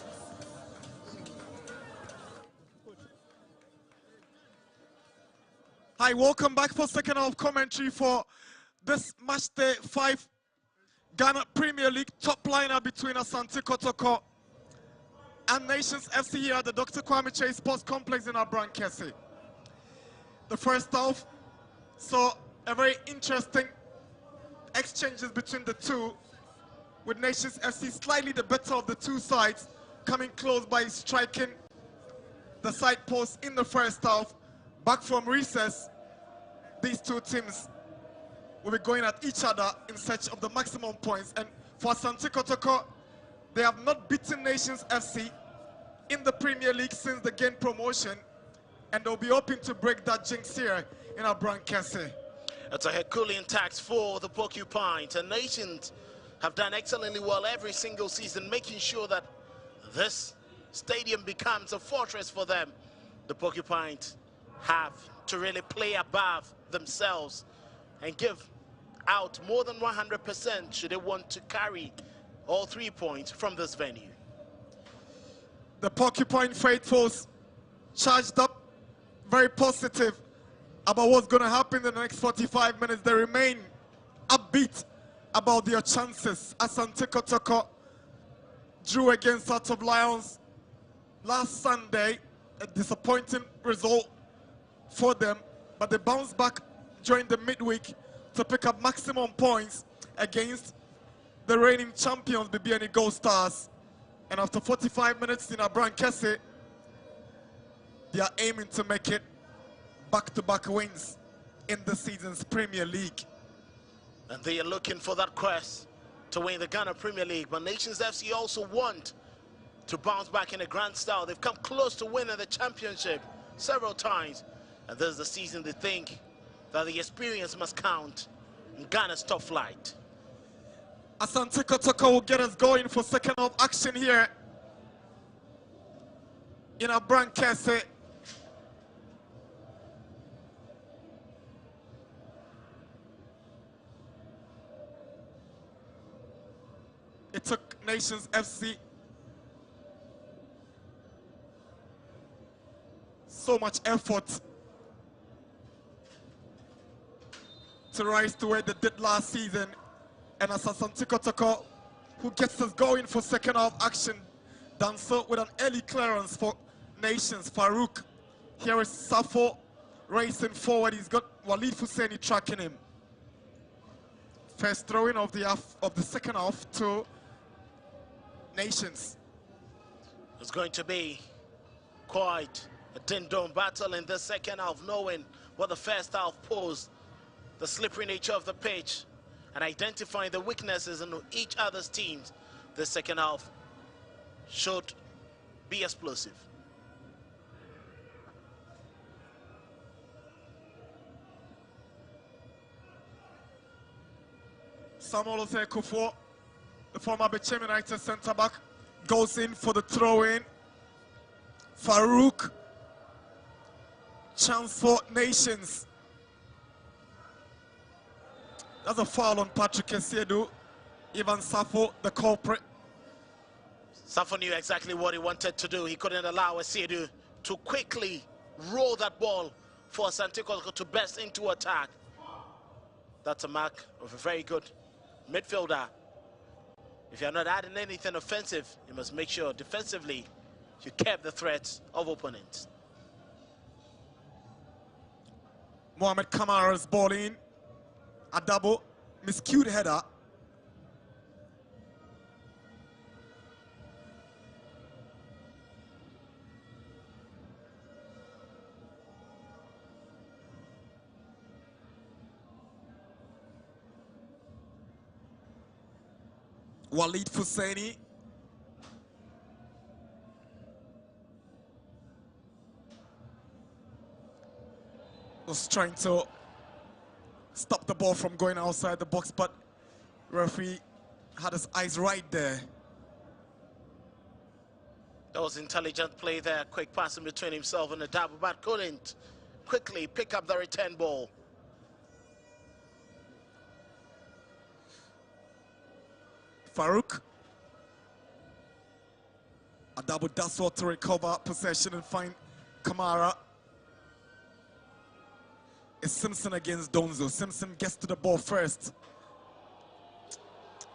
Hi, welcome back for second half commentary for this match day 5 Ghana Premier League top lineup between Asante Kotoko and Nations FC here at the Dr. Kwame Chase Sports Complex in Abrankese. The first half saw a very interesting exchanges between the two, with Nations FC slightly the better of the two sides, coming close by striking the side post in the first half. Back from recess, these two teams will be going at each other in search of the maximum points. And for Asante Kotoko, they have not beaten Nations FC in the Premier League since the gained promotion, and they'll be hoping to break that jinx here in Abrankese. It's a Herculean task for the Porcupines, and Nations have done excellently well every single season, making sure that this stadium becomes a fortress for them. The Porcupines have to really play above themselves and give out more than 100% should they want to carry all 3 points from this venue. The Porcupine faithfuls charged up, very positive about what's going to happen in the next 45 minutes. They remain upbeat about their chances. Asante Kotoko drew against Hearts of Lions last Sunday, a disappointing result for them, but they bounced back during the midweek to pick up maximum points against the reigning champions, BBN Gold Stars. And after 45 minutes in Abrankese, they are aiming to make it back-to-back wins in the season's Premier League. And they are looking for that quest to win the Ghana Premier League. But Nations FC also want to bounce back in a grand style. They've come close to winning the championship several times. And this is the season they think that the experience must count in Ghana's top flight. Asante Kotoko will get us going for second half action here in Abrankese. It took Nations FC so much effort to rise to where they did last season. And as Asante Kotoko, who gets us going for second half action, done so with an early clearance for Nations. Farouk, here is Safo racing forward. He's got Walid Husseini tracking him. First throwing of the second half to Nations. It's going to be quite a ding-dong battle in the second half, knowing what the first half posed, the slippery nature of the pitch, and identifying the weaknesses in each other's teams. The second half should be explosive. Samuel Osei-Kufo, the former Bechem United centre-back, goes in for the throw-in. Farouk, chance for Nations. That's a foul on Patrick Esiedu. Ivan Safo, the culprit. Safo knew exactly what he wanted to do. He couldn't allow Esiedu to quickly roll that ball for Asante Kotoko to burst into attack. That's a mark of a very good midfielder. If you're not adding anything offensive, you must make sure defensively you kept the threats of opponents. Mohamed Kamara's ball in. A double, miscued header. Walid Husseini. Was trying to stop the ball from going outside the box, but referee had his eyes right there. That was intelligent play there, quick passing between himself and the double, but couldn't quickly pick up the return ball. Farouk. A double does well to recover possession and find Kamara. It's Simpson against Donzo. Simpson gets to the ball first.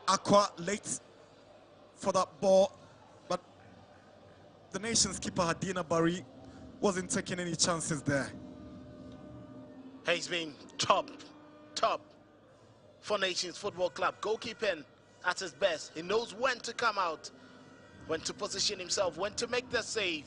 Aqua late for that ball, but the Nations keeper Hadina Bari wasn't taking any chances there. He's been top for Nations Football Club. Goalkeeping at his best. He knows when to come out, when to position himself, when to make the save.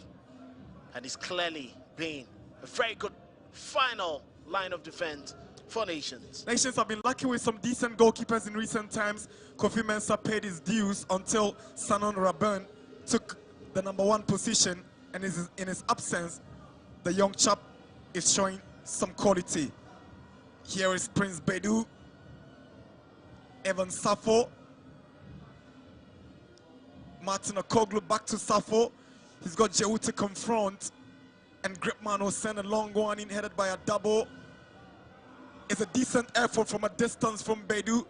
And he's clearly been a very good final line of defense for Nations. Nations have been lucky with some decent goalkeepers in recent times. Kofi Mensah paid his dues until Sanon Raburn took the #1 position, and in his absence, the young chap is showing some quality. Here is Prince Bedu, Evan Safo, Martin Okoglu back to Safo. He's got Jehu to confront, and Gripman will send a long one in, headed by a double. It's a decent effort from a distance from Bedu.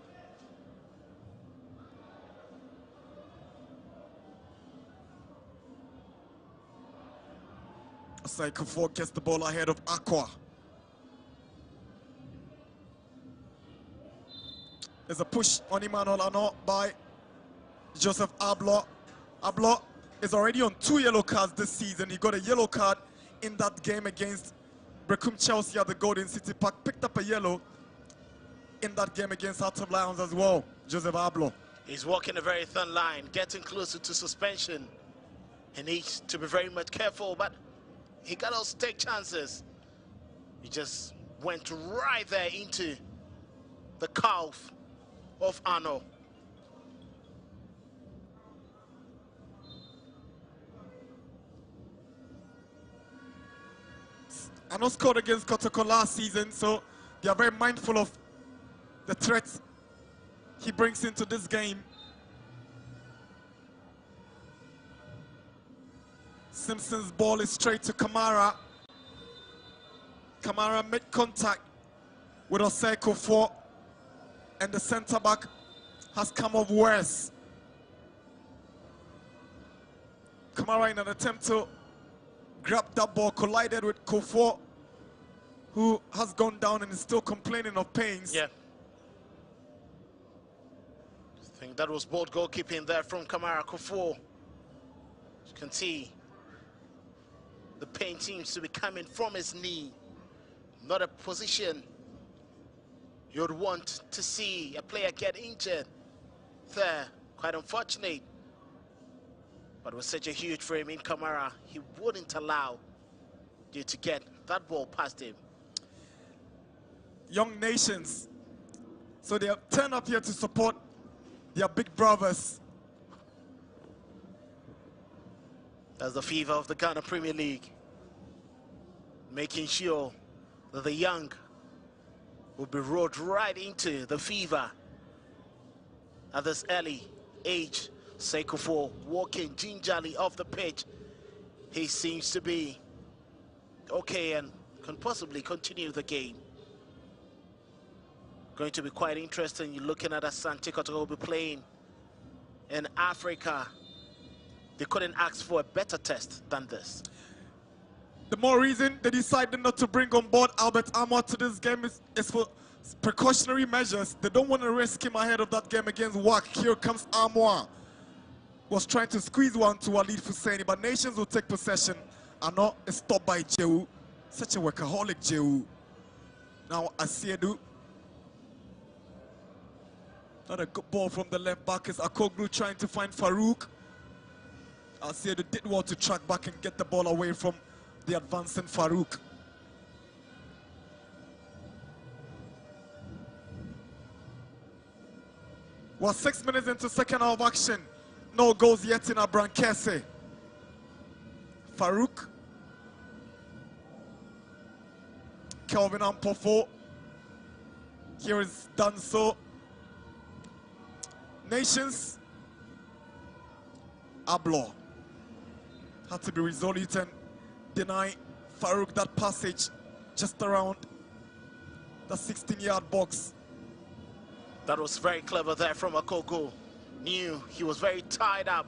Osei-Kufo gets the ball ahead of Aqua. There's a push on Emmanuel Ano by Joseph Ablo. Ablo is already on 2 yellow cards this season. He got a yellow card in that game against Brecum Chelsea at the Golden City Park. Picked up a yellow in that game against Hearts of Lions as well, Joseph Ablo. He's walking a very thin line, getting closer to suspension. He needs to be very much careful, but he can also take chances. He just went right there into the calf of Ano. Ano scored against Kotoko last season, so they are very mindful of the threats he brings into this game. Simpson's ball is straight to Kamara. Kamara made contact with Osei-Kufo, and the centre-back has come off worse. Kamara in an attempt to grabbed that ball, collided with Kofo, who has gone down and is still complaining of pains. Yeah. I think that was bold goalkeeping there from Kamara Kofo. As you can see, the pain seems to be coming from his knee. Not a position you'd want to see a player get injured there. Quite unfortunate. But with such a huge frame in Kamara, he wouldn't allow you to get that ball past him. Young nations. So they have turned up here to support their big brothers. That's the fever of the Ghana Premier League. Making sure that the young will be rolled right into the fever at this early age. Sekofo walking gingerly off the pitch. He seems to be okay and can possibly continue the game. Going to be quite interesting. You're looking at Asante Kotoko be playing in Africa. They couldn't ask for a better test than this. The more reason they decided not to bring on board Albert Armour to this game is for precautionary measures. They don't want to risk him ahead of that game against WAC. Here comes Armour. Was trying to squeeze one to Walid Husseini, but nations will take possession and not stopped by Jehu. Such a workaholic Jehu. Now Asiedu. Not a good ball from the left back is Akoglu trying to find Farouk. Asiedu did well to track back and get the ball away from the advancing Farouk. We're 6 minutes into second half of action. No goals yet in Abrankese. Farouk. Kelvin Ampofo. Here is Danso. Nations. Ablo. Had to be resolute and deny Farouk that passage just around the 16-yard box. That was very clever there from Akoko. Knew he was very tied up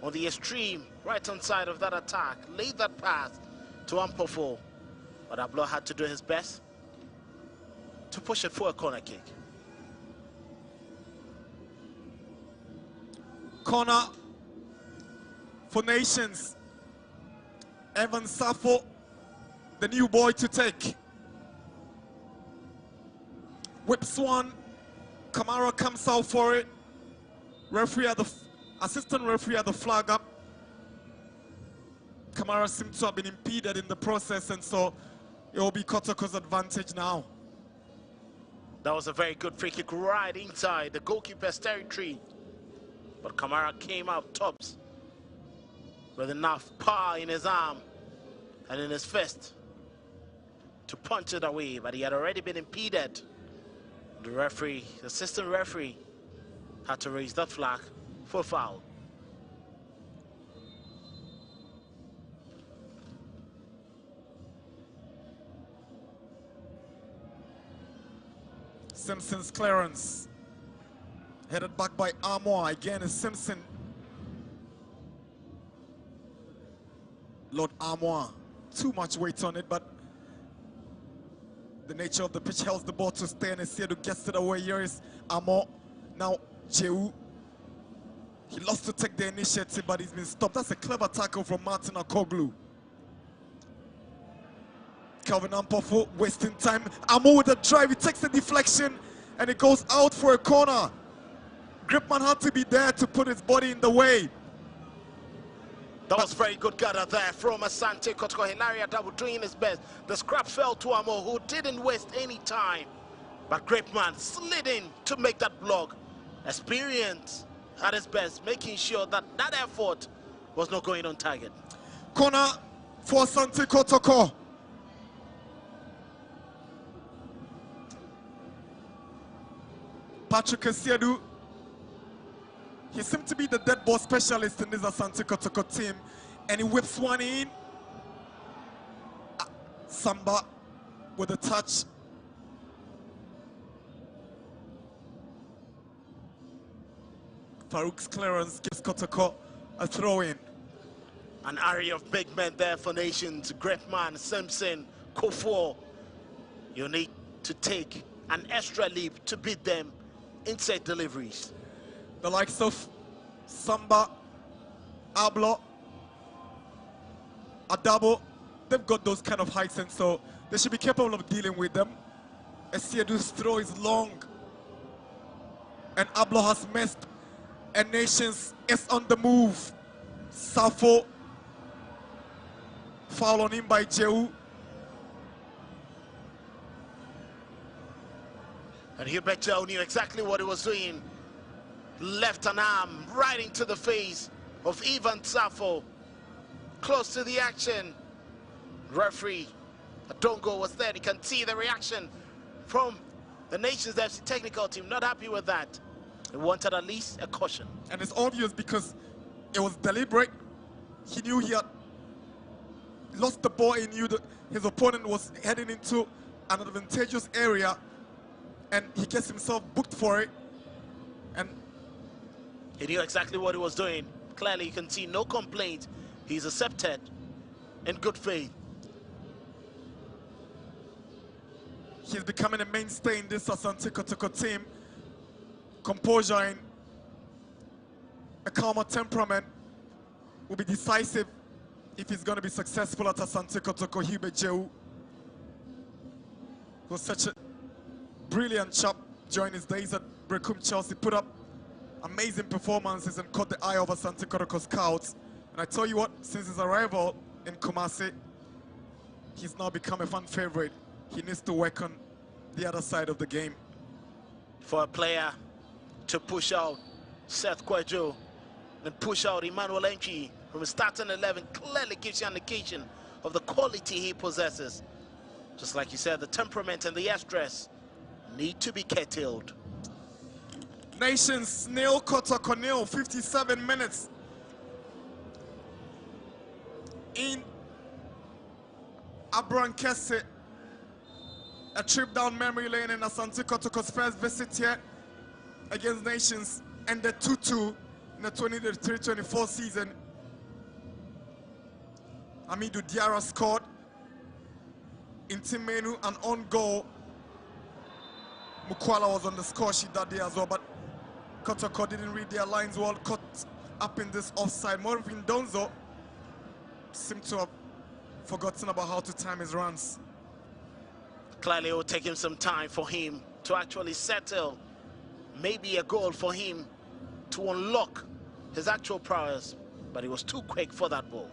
on the extreme right-hand side of that attack. Laid that pass to Ampofo. But Ablo had to do his best to push it for a corner kick. Corner for Nations. Evan Safo, the new boy to take. Whips one. Kamara comes out for it. Referee at the assistant referee at the flag up. Kamara seems to have been impeded in the process, and so it will be Kotoko's advantage now. That was a very good free kick right inside the goalkeeper's territory. But Kamara came out tops with enough power in his arm and in his fist to punch it away, but he had already been impeded. The referee, the assistant referee, had to raise that flag for foul. Simpson's clearance. Headed back by Armour. Again is Simpson. Lord Armour. Too much weight on it, but the nature of the pitch helps the ball to stay, and Asiedu gets it away. Here is Armour. Now Jehu. He lost to take the initiative, but he's been stopped. That's a clever tackle from Martin Akoglu. Calvin Ampofo wasting time. Armour with a drive. He takes a deflection, and it goes out for a corner. Gripman had to be there to put his body in the way. That was very good gather there from Asante Kotoko. Hilaria Double doing his best. The scrap fell to Amo, who didn't waste any time. But Gripman slid in to make that block. Experience at his best, making sure that that effort was not going on target. Corner for Asante Kotoko. Patrick Asiedu. He seemed to be the dead ball specialist in this Asante Kotoko team, and he whips one in. Samba with a touch. Farouk's clearance gives Kotoko a throw in. An area of big men there for Nations. Great man, Simpson, Kofo. You need to take an extra leap to beat them in set deliveries. The likes of Samba, Ablo, Adabo, they've got those kind of heights, and so they should be capable of dealing with them. Esiedu's throw is long, and Ablo has missed, and Nations is on the move. Safo, foul on him by Jehu. And Hubert Joe knew exactly what he was doing. Left an arm right into the face of Ivan Safo. Close to the action. Referee Adongo was there. You can see the reaction from the Nations FC technical team. Not happy with that. He wanted at least a caution. And it's obvious because it was deliberate. He knew he had lost the ball. He knew that his opponent was heading into an advantageous area, and he gets himself booked for it. And he knew exactly what he was doing. Clearly, you can see no complaint. He's accepted in good faith. He's becoming a mainstay in this Asante Kotoko team. Composure and a calmer temperament will be decisive if he's going to be successful at Asante Kotoko. Hubert Jehu was such a brilliant chap during his days at Brecum Chelsea. Put up amazing performances and caught the eye of Asante Kotoko scouts. And I tell you what, since his arrival in Kumasi, he's now become a fan favorite. He needs to work on the other side of the game. For a player to push out Seth Kwejo and push out Emmanuel Enchi from the starting 11 clearly gives you an indication of the quality he possesses. Just like you said, the temperament and the stress need to be curtailed. Nations nil, Kotoko nil, 57 minutes. In Abrankese, a trip down memory lane in Asante Kotoko's first visit here against Nations, ended 2-2 in the 23-24 season. Amidou Diarra scored. Intimenu an on goal. Mukwala was on the score sheet that day as well, but Kotoko didn't read their lines well, caught up in this offside. Morvin Donzo seemed to have forgotten about how to time his runs. Clearly it will take him some time for him to actually settle. Maybe a goal for him to unlock his actual prowess, but he was too quick for that ball.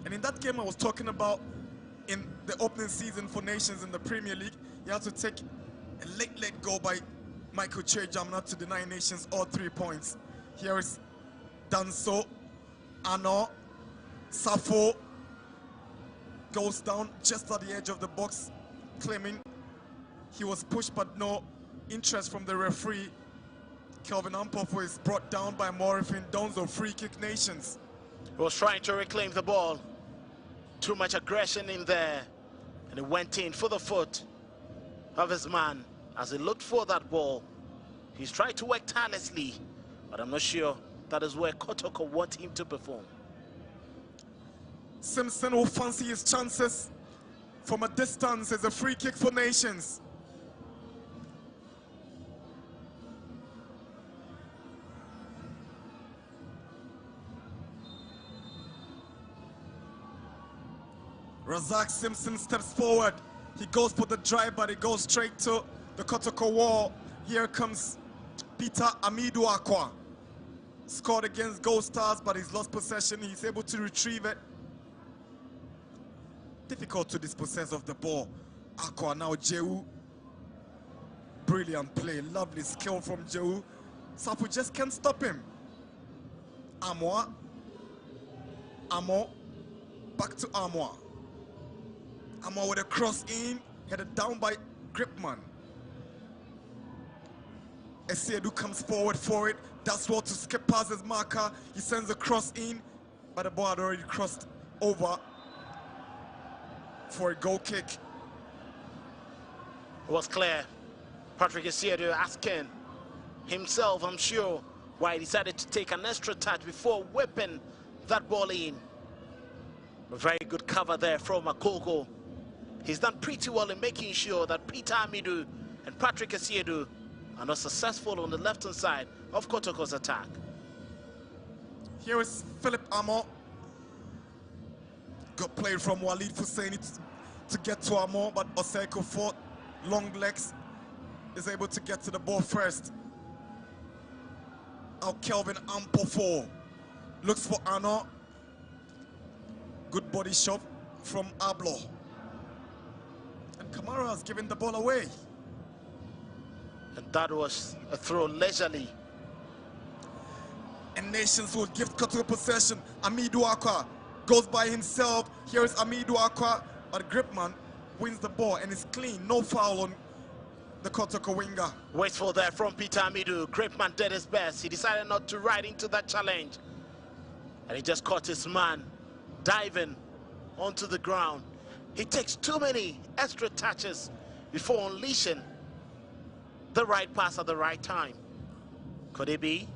And in that game I was talking about, in the opening season for Nations in the Premier League, you had to take a late goal by Michael Chejam not to deny Nations all 3 points. Here is Danso, Ano, Safo goes down just at the edge of the box, claiming he was pushed but no interest from the referee. Kelvin Ampofo is brought down by Morifin Donzo. Free kick Nations. He was trying to reclaim the ball. Too much aggression in there, and he went in for the foot of his man as he looked for that ball. He's tried to work tirelessly, but I'm not sure that is where Kotoko wants him to perform. Simpson will fancy his chances from a distance as a free kick for Nations. Razak Simpson steps forward. He goes for the drive, but he goes straight to the Kotoko wall. Here comes Peter Amidou Akwa. Scored against Gold Stars, but he's lost possession. He's able to retrieve it. Difficult to dispossess of the ball. Akwa now Jehu. Brilliant play, lovely skill from Jehu. Safu just can't stop him. Amoa. Amo. Back to Amoa. Amoa with a cross in, headed down by Gripman. Esiedu comes forward for it. That's well to skip past his marker. He sends a cross in, but the ball had already crossed over for a goal kick. It was clear. Patrick Esiedu asking himself, I'm sure, why he decided to take an extra touch before whipping that ball in. A very good cover there from Akoko. He's done pretty well in making sure that Peter Amidu and Patrick Asiedu are not successful on the left-hand side of Kotoko's attack. Here is Philip Amo. Good play from Walid Husseini to get to Amo, but Oseko fought long legs, is able to get to the ball first. Now Kelvin Ampofo looks for Ano. Good body shot from Ablo. And Kamara has given the ball away. And that was a throw leisurely. And Nations will give Kotoko possession. Amidou Akwa goes by himself. Here is Amidou Akwa, but Gripman wins the ball and it's clean. No foul on the Kotoko winger. Wasteful there from Peter Amidu. Gripman did his best. He decided not to ride into that challenge. And he just caught his man diving onto the ground. He takes too many extra touches before unleashing the right pass at the right time. Could it be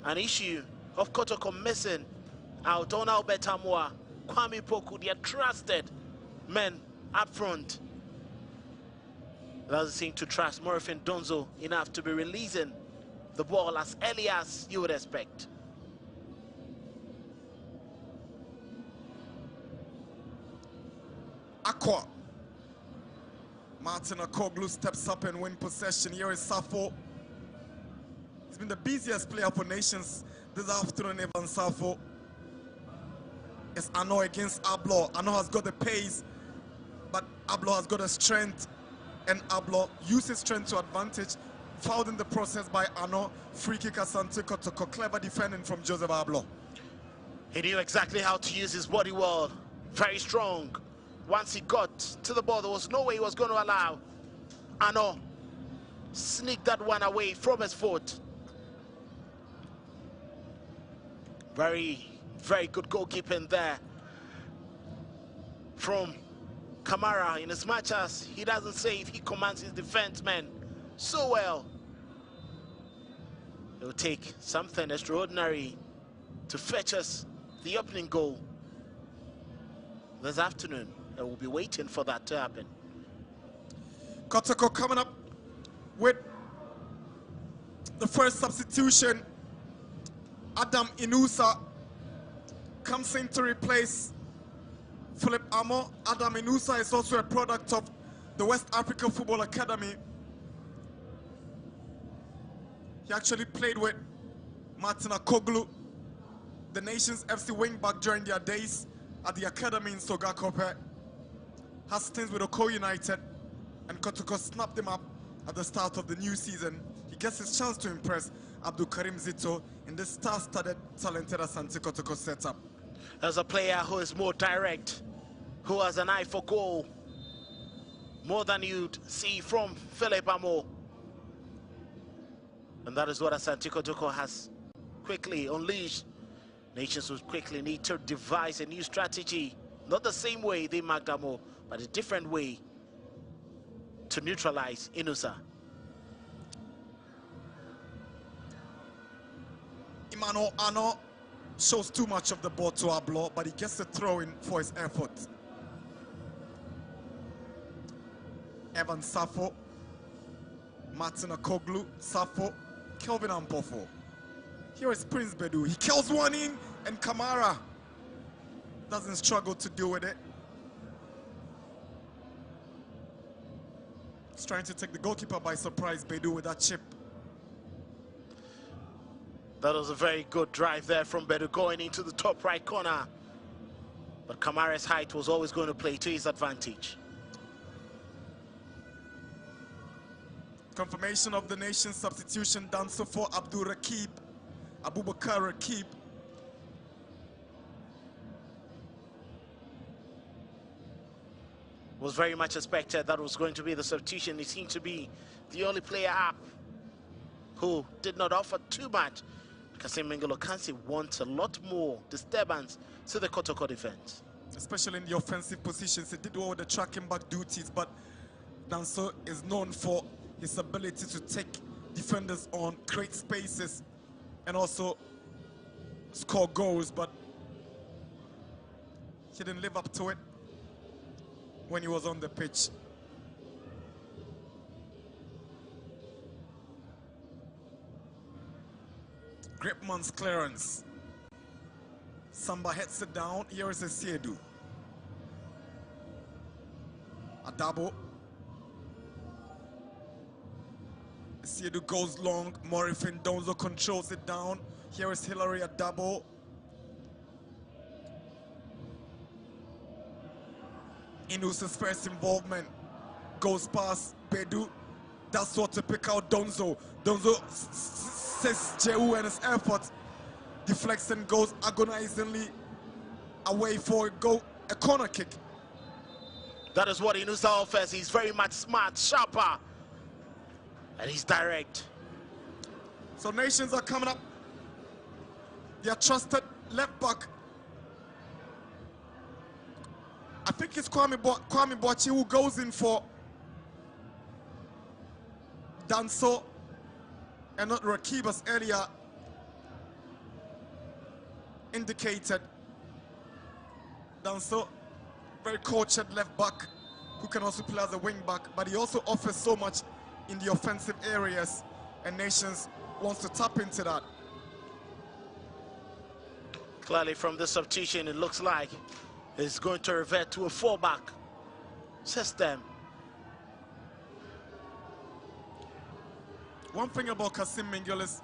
an issue of Kotoko missing out on Albert Amwa, Kwame Poku, their trusted men up front? Doesn't seem to trust Morfin Donzo enough to be releasing the ball as early as you would expect. Aqua. Martin Akoglu steps up and win possession. Here is Safo. He's been the busiest player for Nations this afternoon, Evan Safo. It's Ano against Ablo. Ano has got the pace, but Ablo has got the strength, and Ablo uses strength to advantage. Fouled in the process by Ano. Free kick Asante Kotoko. Clever defending from Joseph Ablo. He knew exactly how to use his body well. Very strong. Once he got to the ball, there was no way he was going to allow Ano sneak that one away from his foot. Very, very good goalkeeping there from Kamara, in as much as he doesn't save, he commands his defense men so well. It will take something extraordinary to fetch us the opening goal this afternoon. And we'll be waiting for that to happen. Kotoko coming up with the first substitution. Adam Inusa comes in to replace Philip Amo. Adam Inusa is also a product of the West Africa Football Academy. He actually played with Martin Akoglu, the Nations FC wing-back during their days at the academy in Sogakope. Has stints with Oko United, and Kotoko snapped him up at the start of the new season. He gets his chance to impress Abdul Karim Zito in this star-studded, talented Asante Kotoko setup. As a player who is more direct, who has an eye for goal, more than you'd see from Philip Amo. And that is what Asante Kotoko has quickly unleashed. Nations will quickly need to devise a new strategy. Not the same way they marked Amo, but a different way to neutralize Inusa. Emmanuel Ano shows too much of the ball to Ablo, but he gets the throw in for his effort. Evan Safo, Martin Akoglu, Safo, Kelvin Ampofo. Here is Prince Bedu. He kills one in, and Kamara doesn't struggle to do with it. He's trying to take the goalkeeper by surprise, Bedu, with that chip. That was a very good drive there from Bedu going into the top right corner. But Kamara's height was always going to play to his advantage. Confirmation of the nation's substitution done so for Abdul Rakib, Abubakar Rakib. Was very much expected that was going to be the substitution. He seemed to be the only player up who did not offer too much. Kasim Mengolo Kansi wants a lot more disturbance to the Kotoko defense. Especially in the offensive positions. He did well with the tracking back duties, but Danso is known for his ability to take defenders on, create spaces, and also score goals. But He didn't live up to it when he was on the pitch. Gripman's clearance. Samba heads it down. Here is Siedu. Adabo. Siedu goes long. Morifin Donzo controls it down. Here is Hilary Adabo. Inusa's first involvement goes past Bedu. That's what to pick out Donzo. Donzo says Jehu and his effort deflects and goes agonizingly away for a corner kick. That is what Inusa offers. He's very much smart, sharper, and he's direct. So nations are coming up. Their trusted left back. I think it's Kwame Boachi who goes in for Danso and not Rakibas earlier indicated. Danso, very cultured left back who can also play as a wing back, but he also offers so much in the offensive areas, and Nations wants to tap into that. Clearly from the substitution, it looks like it's going to revert to a 4-back system. One thing about Kasim Mingil is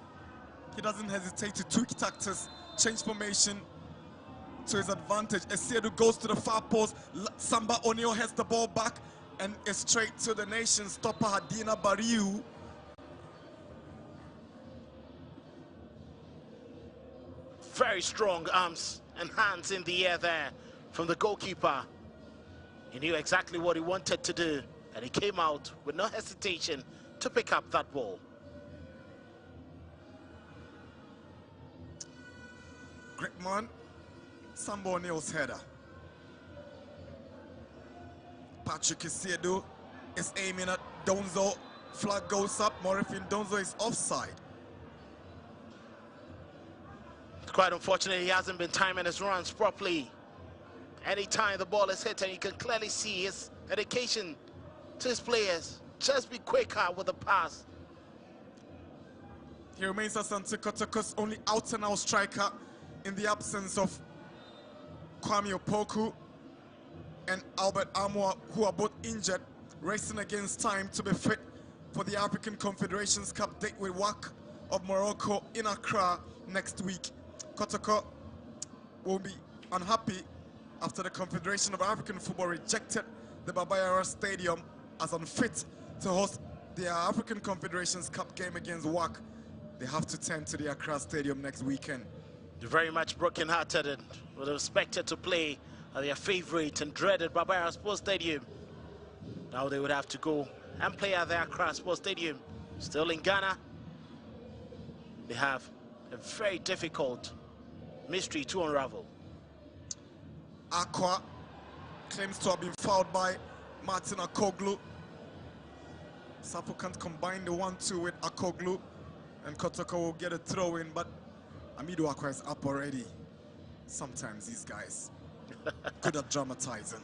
he doesn't hesitate to tweak tactics, change formation to his advantage. Esiedu goes to the far post. Samba O'Neill heads the ball back and is straight to the nation stopper Hadina Bariu. Very strong arms and hands in the air there from the goalkeeper. He knew exactly what he wanted to do, and he came out with no hesitation to pick up that ball. Gripman, Samba O'Neill's header. Patrick Esiedu is aiming at Donzo. Flag goes up. Morifin Donzo is offside. It's quite unfortunate he hasn't been timing his runs properly. Anytime the ball is hit, and you can clearly see his dedication to his players. Just be quicker with the pass. He remains Asante Kotoko's only out-and-out striker in the absence of Kwame Opoku and Albert Amoa, who are both injured, racing against time to be fit for the African Confederations Cup date with WAC of Morocco in Accra next week. Kotoko will be unhappy after the Confederation of African Football rejected the Baba Yara Stadium as unfit to host the African Confederations Cup game against WAC. They have to turn to the Accra Stadium next weekend. They're very much broken-hearted and were expected to play at their favorite and dreaded Baba Yara Sports Stadium. Now they would have to go and play at the Accra Sports Stadium. Still in Ghana, they have a very difficult mystery to unravel. Aqua claims to have been fouled by Martin Akoglu. Sapo can't combine the 1-2 with Akoglu, and Kotoko will get a throw in, but Amido Aqua is up already. Sometimes these guys good at dramatizing.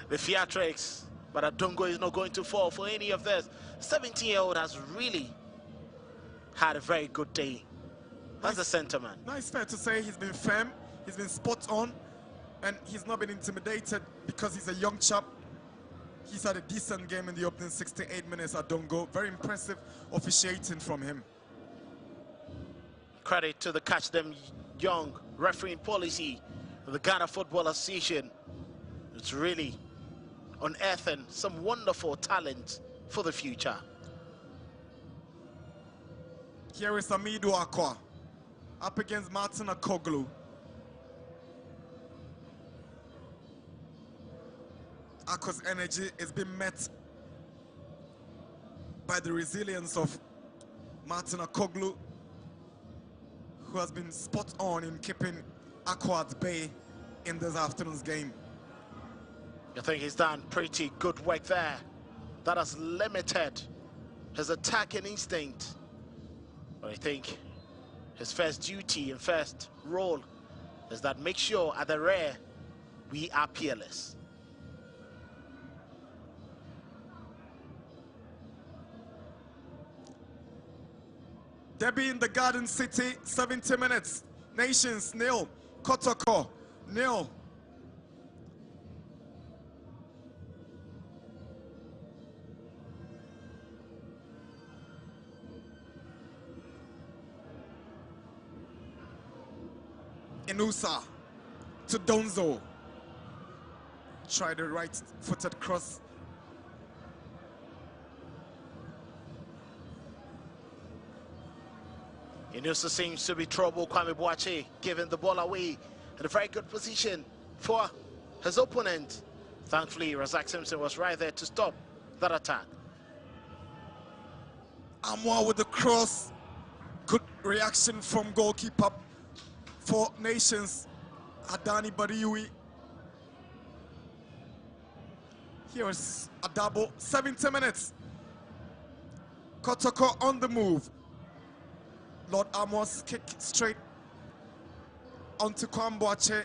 The theatrics, but Adongo is not going to fall for any of this. 17-year-old has really had a very good day. That's the sentiment. No, it's fair to say he's been firm, he's been spot on, and he's not been intimidated because he's a young chap. He's had a decent game in the opening 68 minutes at Dongo. Very impressive officiating from him. Credit to the Catch Them Young refereeing policy of the Ghana Football Association. It's really unearthing some wonderful talent for the future. Here is Amido Aqua up against Martin Akoglu. Aqua's energy is being met by the resilience of Martin Akoglu, who has been spot on in keeping Aqua at bay in this afternoon's game. I think he's done pretty good work there. That has limited his attacking instinct. But I think his first duty and first role is that make sure at the rear we are peerless. Derby in the Garden City, 70 minutes. Nations, nil. Kotoko, nil. Inusa to Donzo. Try the right-footed cross. Inusa seems to be trouble. Kwame Boache giving the ball away in a very good position for his opponent. Thankfully, Razak Simpson was right there to stop that attack. Amwa with the cross. Good reaction from goalkeeper for Nations, Adani Bariui. Here is a double, 70 minutes. Kotoko on the move. Lord Amos kick straight onto Kwamboache.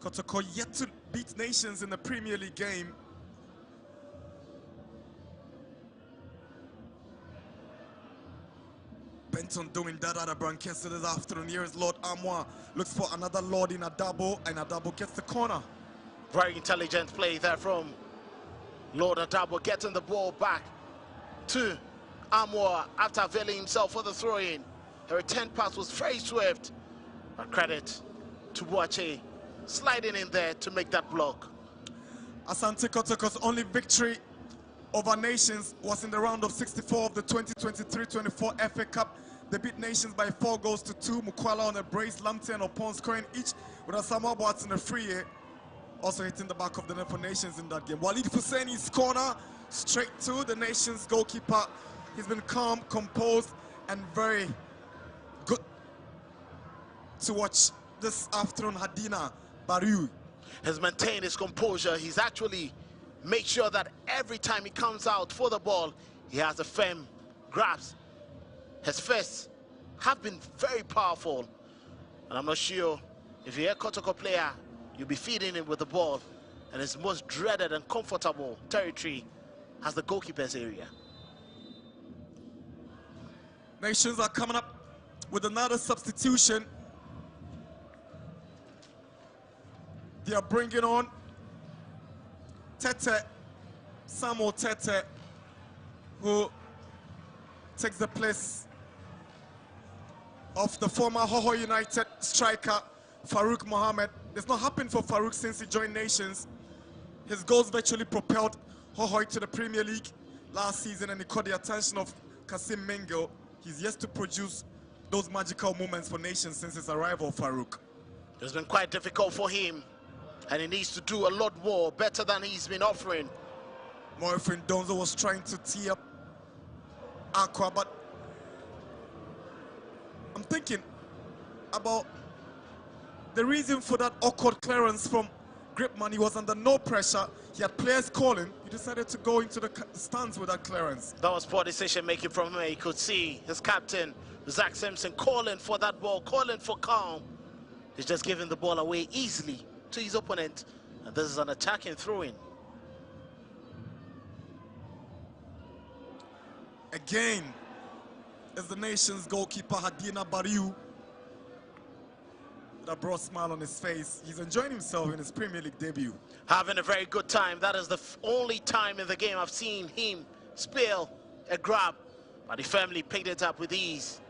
Kotoko yet to beat Nations in the Premier League game. Benton doing that at a Branquesa this afternoon. Here is Lord Amwa. Looks for another Lord in Adabo, and Adabo gets the corner. Very intelligent play there from Lord Adabo, getting the ball back to Amwa after availing himself for the throw-in. The return pass was very swift. A credit to Boache sliding in there to make that block. Asante Kotoko's only victory over Nations was in the round of 64 of the 2023-24 FA Cup. They beat Nations by 4 goals to 2. Mukwala on a brace, Lamte and Opon scoring each, with Asamoah Boats in a free hit, also hitting the back of the net for Nations in that game. Walid Husseini's corner straight to the Nations goalkeeper. He's been calm, composed, and very good to watch this afternoon. Hadina Bariu has maintained his composure. He's actually made sure that every time he comes out for the ball, he has a firm grasp. His fists have been very powerful. And I'm not sure if you're a Kotoko player, you'll be feeding him with the ball. And his most dreaded and comfortable territory has the goalkeeper's area. Nations are coming up with another substitution. They are bringing on Tete, Samuel Tete, who takes the place of the former Hoho United striker, Farouk Mohammed. It's not happened for Farouk since he joined Nations. His goals virtually propelled Hoho to the Premier League last season, and he caught the attention of Kasim Mingo. He's yet to produce those magical moments for Nations since his arrival, Farouk. It's been quite difficult for him, and he needs to do a lot more, better than he's been offering. Morfin Donzo was trying to tee up Aqua, but I'm thinking about the reason for that awkward clearance from Gripman. He was under no pressure. He had players calling. He decided to go into the stands with that clearance. That was poor decision making from him. He could see his captain, Zach Simpson, calling for that ball, calling for calm. He's just giving the ball away easily to his opponent. And this is an attacking throw-in. Again, is the Nation's goalkeeper, Hadina Bariu, with a broad smile on his face. He's enjoying himself in his Premier League debut. Having a very good time. That is the only time in the game I've seen him spill a grab, but he firmly picked it up with ease.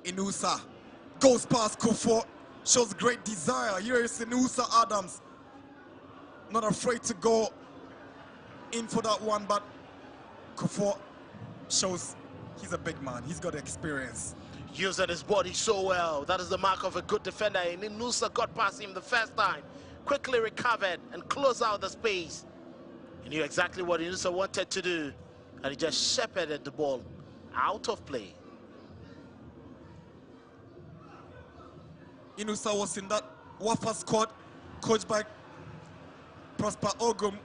Inusa goes past Kofo, shows great desire. Here is Inusa Adams, not afraid to go in for that one, but Kofo shows he's a big man. He's got experience. Using his body so well. That is the mark of a good defender. And Inusa got past him the first time, quickly recovered and closed out the space. He knew exactly what Inusa wanted to do, and he just shepherded the ball out of play. Inusa was in that Wafa squad, coached by Prosper Ogum,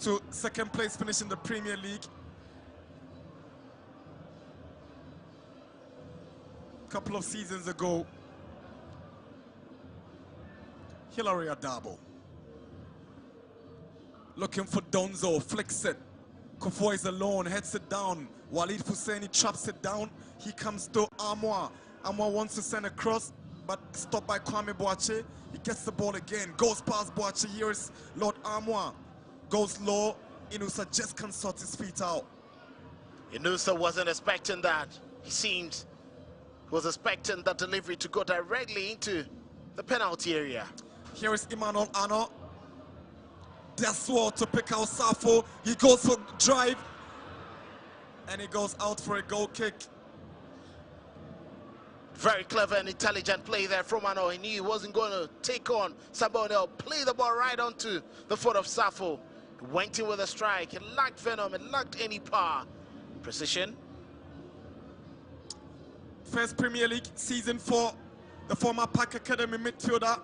to second place finish in the Premier League. A couple of seasons ago. Hilary Adabo. Looking for Donzo, flicks it. Kofo is alone, heads it down. Walid Husseini traps it down. He comes to Amwa. Amwa wants to send a cross, but stopped by Kwame Boache. He gets the ball again, goes past Boache. Here is Lord Amwa. Goes low. Inusa just can't sort his feet out. Inusa wasn't expecting that. He seemed he was expecting that delivery to go directly into the penalty area. Here is Emmanuel Ano. Deswo to pick out Safo. He goes for drive. And he goes out for a goal kick. Very clever and intelligent play there from Ano. He knew he wasn't going to take on somebody else. Play the ball right onto the foot of Safo. He went in with a strike. It lacked venom. It lacked any power. Precision. First Premier League season for the former Park Academy midfielder.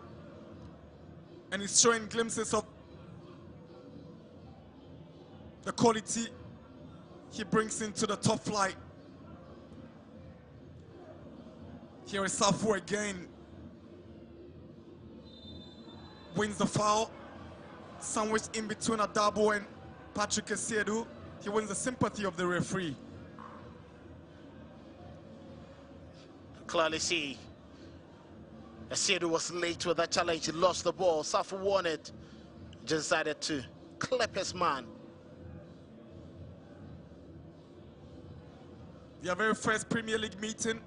And he's showing glimpses of the quality he brings into the top flight. Here is Safo again. Wins the foul. Sandwiched in between Adabo and Patrick Esiedu. He wins the sympathy of the referee. Clearly see Esiedu was late with that challenge. He lost the ball. Safo won it. Just decided to clip his man. Their very first Premier League meeting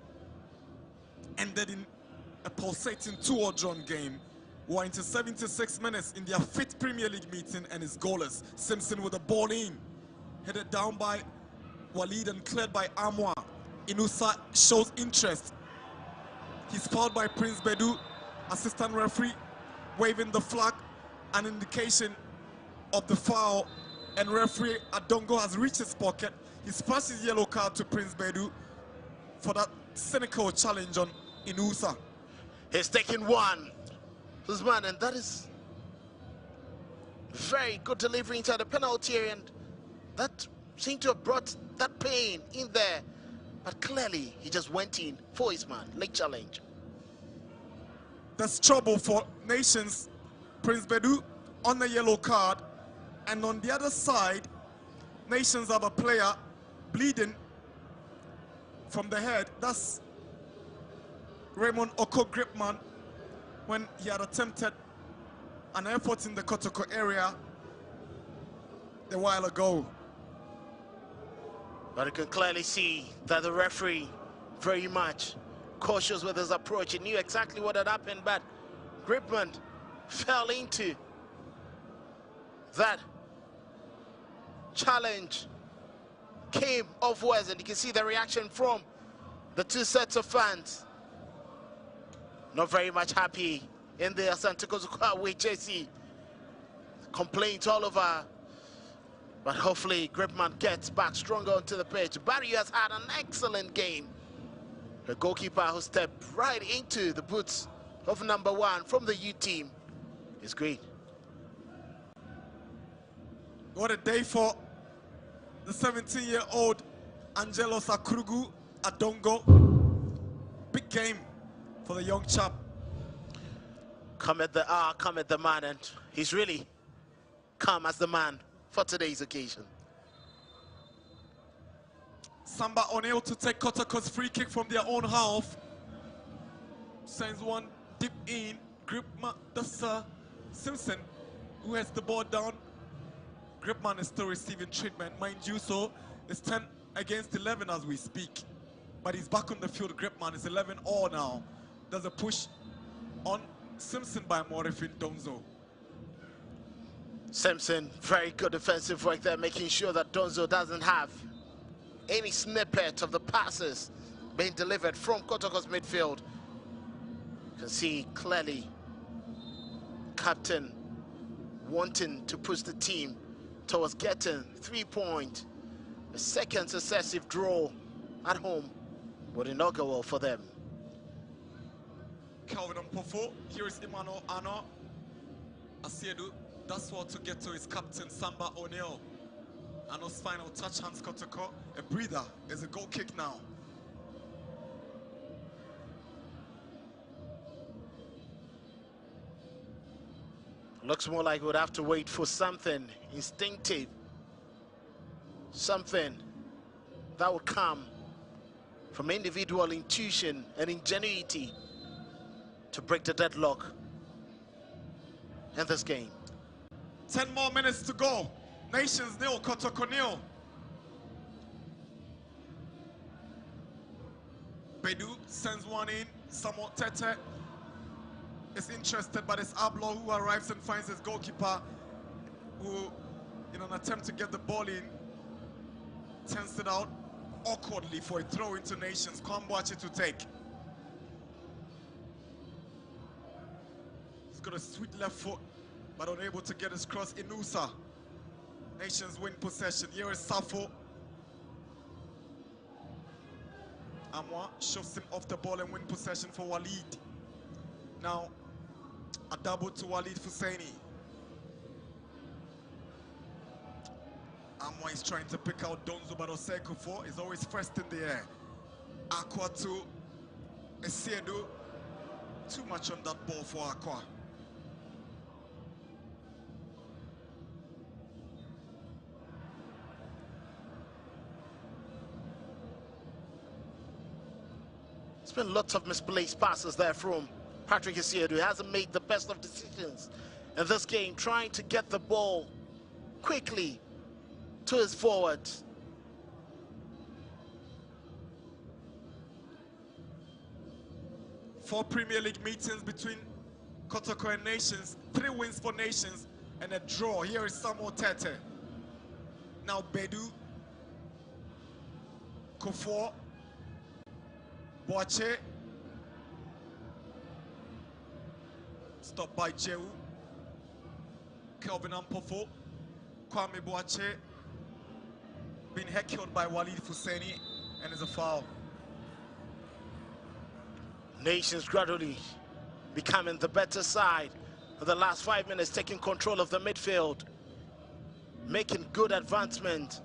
ended in a pulsating 2-2 drawn game. We're into 76 minutes in their 5th Premier League meeting and is goalless. Simpson with the ball in. Headed down by Walid and cleared by Amwa. Inusa shows interest. He's fouled by Prince Bedu. Assistant referee waving the flag, an indication of the foul. And referee Adongo has reached his pocket. He's passed his yellow card to Prince Bedu for that cynical challenge on Inusa. He's taking one. This man, and that is very good delivery into the penalty area, and that seemed to have brought that pain in there. But clearly, he just went in for his man. Late challenge. There's trouble for Nations. Prince Bedu on the yellow card, and on the other side, Nations have a player bleeding from the head. That's Raymond Oko Gripman when he had attempted an effort in the Kotoko area a while ago. But you can clearly see that the referee very much cautious with his approach. He knew exactly what had happened, but Gripman fell into that challenge, came offwards, and you can see the reaction from the two sets of fans. Not very much happy in the Asante Kotoko away jersey. Complaints all over. But hopefully Gripman gets back stronger onto the pitch. Barry has had an excellent game. The goalkeeper who stepped right into the boots of number 1 from the U team is great. What a day for the 17-year-old Angelo Sakurugu Adongo. Big game for the young chap. Come at the hour, come at the man, and he's really come as the man for today's occasion. Samba unable to take Kotoko's free kick from their own half. Sends one deep in. Gripman, that's Simpson who has the ball down. Gripman is still receiving treatment. Mind you, so it's 10 against 11 as we speak. But he's back on the field. Gripman is 11-all now. There's a push on Simpson by Morifin Donzo. Simpson, very good defensive work there, making sure that Donzo doesn't have any snippet of the passes being delivered from Kotoko's midfield. You can see clearly captain wanting to push the team towards getting 3 points. A second successive draw at home would not go well for them. Calvin Mpofo, here is Emmanuel Ano. Asiedu That's what to get to his captain, Samba O'Neill. And his final touch, Asante Kotoko. A breather. There's a goal kick now. Looks more like we'd have to wait for something instinctive. Something that would come from individual intuition and ingenuity to break the deadlock in this game. 10 more minutes to go. Nations nil, Kotoko nil. Bedu sends one in. Samuel Tete is interested, but it's Ablo who arrives and finds his goalkeeper, who, in an attempt to get the ball in, turns it out awkwardly for a throw into Nations. Kwamboache to take. He's got a sweet left foot, but unable to get his cross. Inusa. Nations win possession. Here is Safo. Amwa shoves him off the ball and win possession for Walid. Now, a double to Walid Husseini. Amwa is trying to pick out Donzo, but Osekufo is always first in the air. Aqua to Esiedu. Too much on that ball for Aqua. There's been lots of misplaced passes there from Patrick Esiedu. He hasn't made the best of decisions in this game, trying to get the ball quickly to his forwards. Four Premier League meetings between Kotoko and Nations, 3 wins for Nations and a draw. Here is Samuel Tete. Now Bedu, Kufuor, Boache, stopped by Jehu, Kelvin Ampofo, Kwame Boache, being heckled by Walid Husseini, and is a foul. Nations gradually becoming the better side for the last 5 minutes, taking control of the midfield, making good advancement,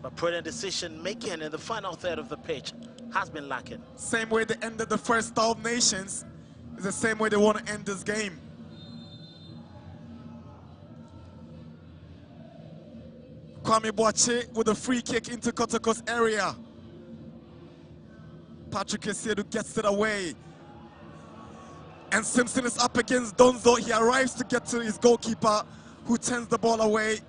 but prudent decision making in the final third of the pitch has been lacking. Same way they ended the first half of Nations is the same way they want to end this game. Kwame Boache with a free kick into Kotoko's area. Patrick Esiedu gets it away. And Simpson is up against Donzo. He arrives to get to his goalkeeper, who turns the ball away.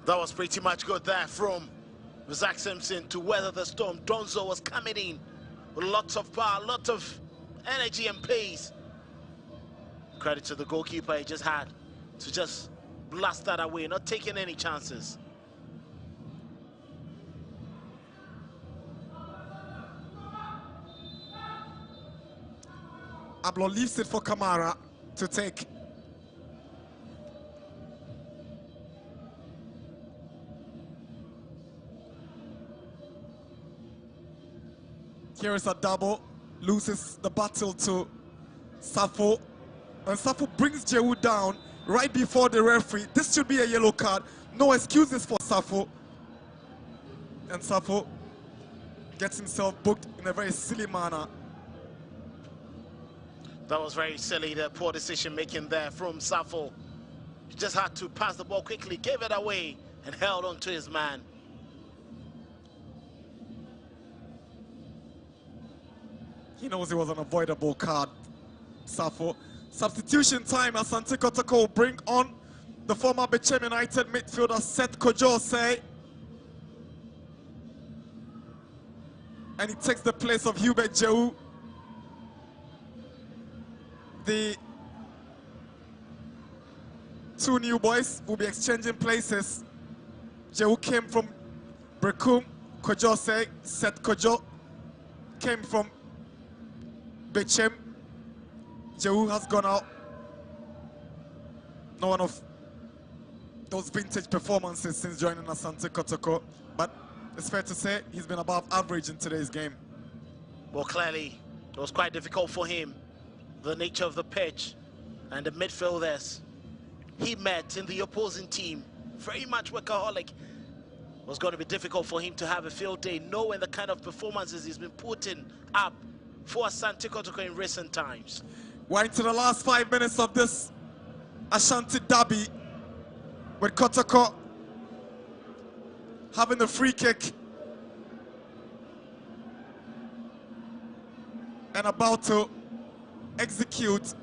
That was pretty much good there from Zach Simpson to weather the storm. Donzo was coming in with lots of power, lots of energy and pace. Credit to the goalkeeper, he just had to just blast that away, not taking any chances. Ablo leaves it for Kamara to take. Here is a double, loses the battle to Safo. And Safo brings Jehu down right before the referee. This should be a yellow card. No excuses for Safo. And Safo gets himself booked in a very silly manner. That was very silly, the poor decision making there from Safo. He just had to pass the ball quickly, gave it away, and held on to his man. He knows it was an avoidable card, Safo. Substitution time, Asante Kotoko will bring on the former Bechem United midfielder Seth Kojose. And he takes the place of Hubert Jehu. The 2 new boys will be exchanging places. Jehu came from Brekum, Kojose, Seth Kojo came from Bechem. Jehu has gone out. No one of those vintage performances since joining Asante Kotoko, but it's fair to say he's been above average in today's game. Well, clearly, it was quite difficult for him. The nature of the pitch and the midfielders he met in the opposing team, very much workaholic. It was going to be difficult for him to have a field day, knowing the kind of performances he's been putting up for Asante Kotoko in recent times. We're into the last 5 minutes of this Ashanti derby, with Kotoko having the free kick and about to execute.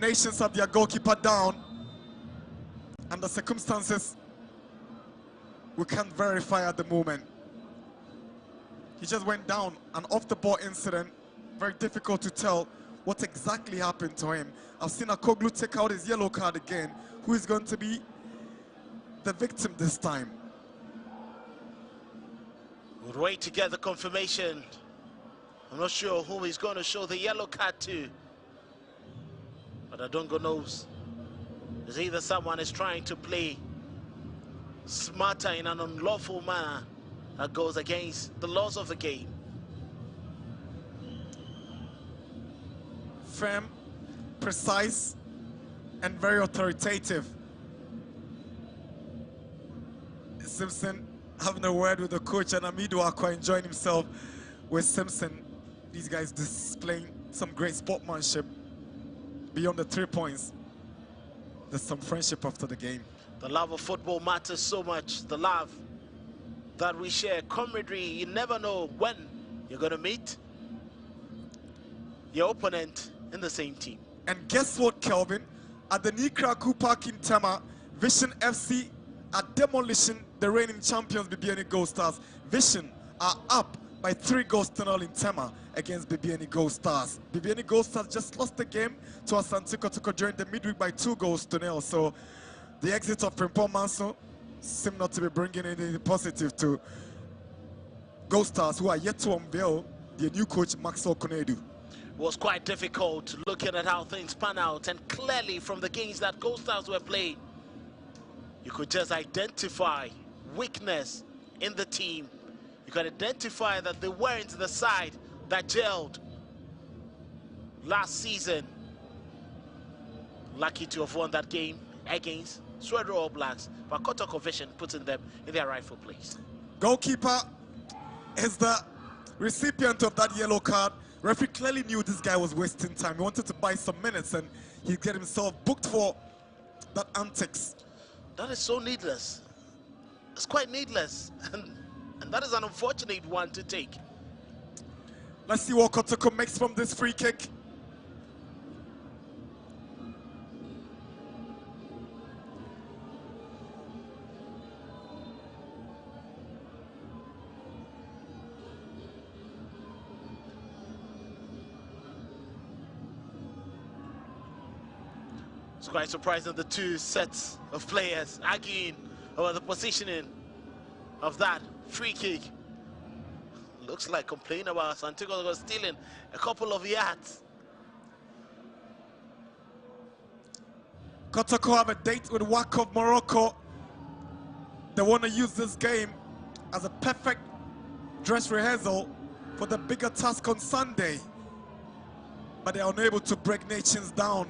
Nations have their goalkeeper down, and the circumstances we can't verify at the moment. He just went down, an off-the-ball incident. Very difficult to tell what exactly happened to him. I've seen Akoglu take out his yellow card again. Who is going to be the victim this time? We'll wait to get the confirmation. I'm not sure whom he's going to show the yellow card to, but Adongo knows. It's either someone is trying to play smarter in an unlawful manner that goes against the laws of the game. Firm, precise, and very authoritative. Simpson having a word with the coach, and Amidu Akwa enjoying himself with Simpson. These guys displaying some great sportsmanship beyond the 3 points. There's some friendship after the game. The love of football matters so much. The love that we share, camaraderie. You never know when you're going to meet your opponent in the same team. And guess what, Kelvin? At the Nikraku Park in Tema, Vision FC are demolishing the reigning champions, BBN Gold Stars. Vision are up by 3 goals to 0 in Tema against BBN Gold Stars. BBN Gold Stars just lost the game to Asante Kotoko during the midweek by 2 goals to 0. So the exit of Frimpong Manso seem not to be bringing anything positive to Gold Stars, who are yet to unveil their new coach, Maxwell Konedu. Was quite difficult looking at how things pan out, and clearly from the games that Gold Stars were playing, you could just identify weakness in the team. You could identify that they weren't the side that gelled last season. Lucky to have won that game against Swedro All Blacks, but Kotoko Vision putting them in their rightful place. Goalkeeper is the recipient of that yellow card. Referee clearly knew this guy was wasting time. He wanted to buy some minutes, and he get himself booked for that antics. That is so needless. It's quite needless, and that is an unfortunate one to take. Let's see what Kotoko makes from this free kick. It's quite surprising, the 2 sets of players arguing over the positioning of that free kick. Looks like complaining about Santiago was stealing a couple of yards. Kotoko have a date with WAC of Morocco. They want to use this game as a perfect dress rehearsal for the bigger task on Sunday, but they are unable to break Nations down.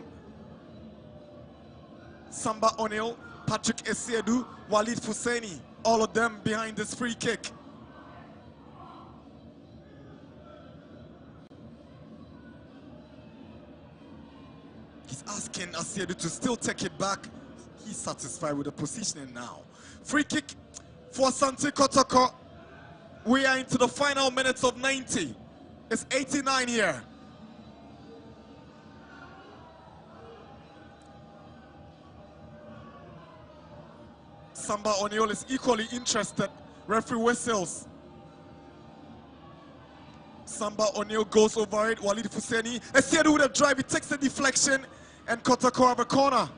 Samba O'Neill, Patrick Esiedu, Walid Fuseni, all of them behind this free kick. He's asking Esiedu to still take it back. He's satisfied with the positioning now. Free kick for Asante Kotoko. We are into the final minutes of 90. It's 89 here. Samba O'Neill is equally interested. Referee whistles. Samba O'Neill goes over it. Walid Fuseni. Esiedu with a drive. He takes the deflection, and Kotoko have a corner.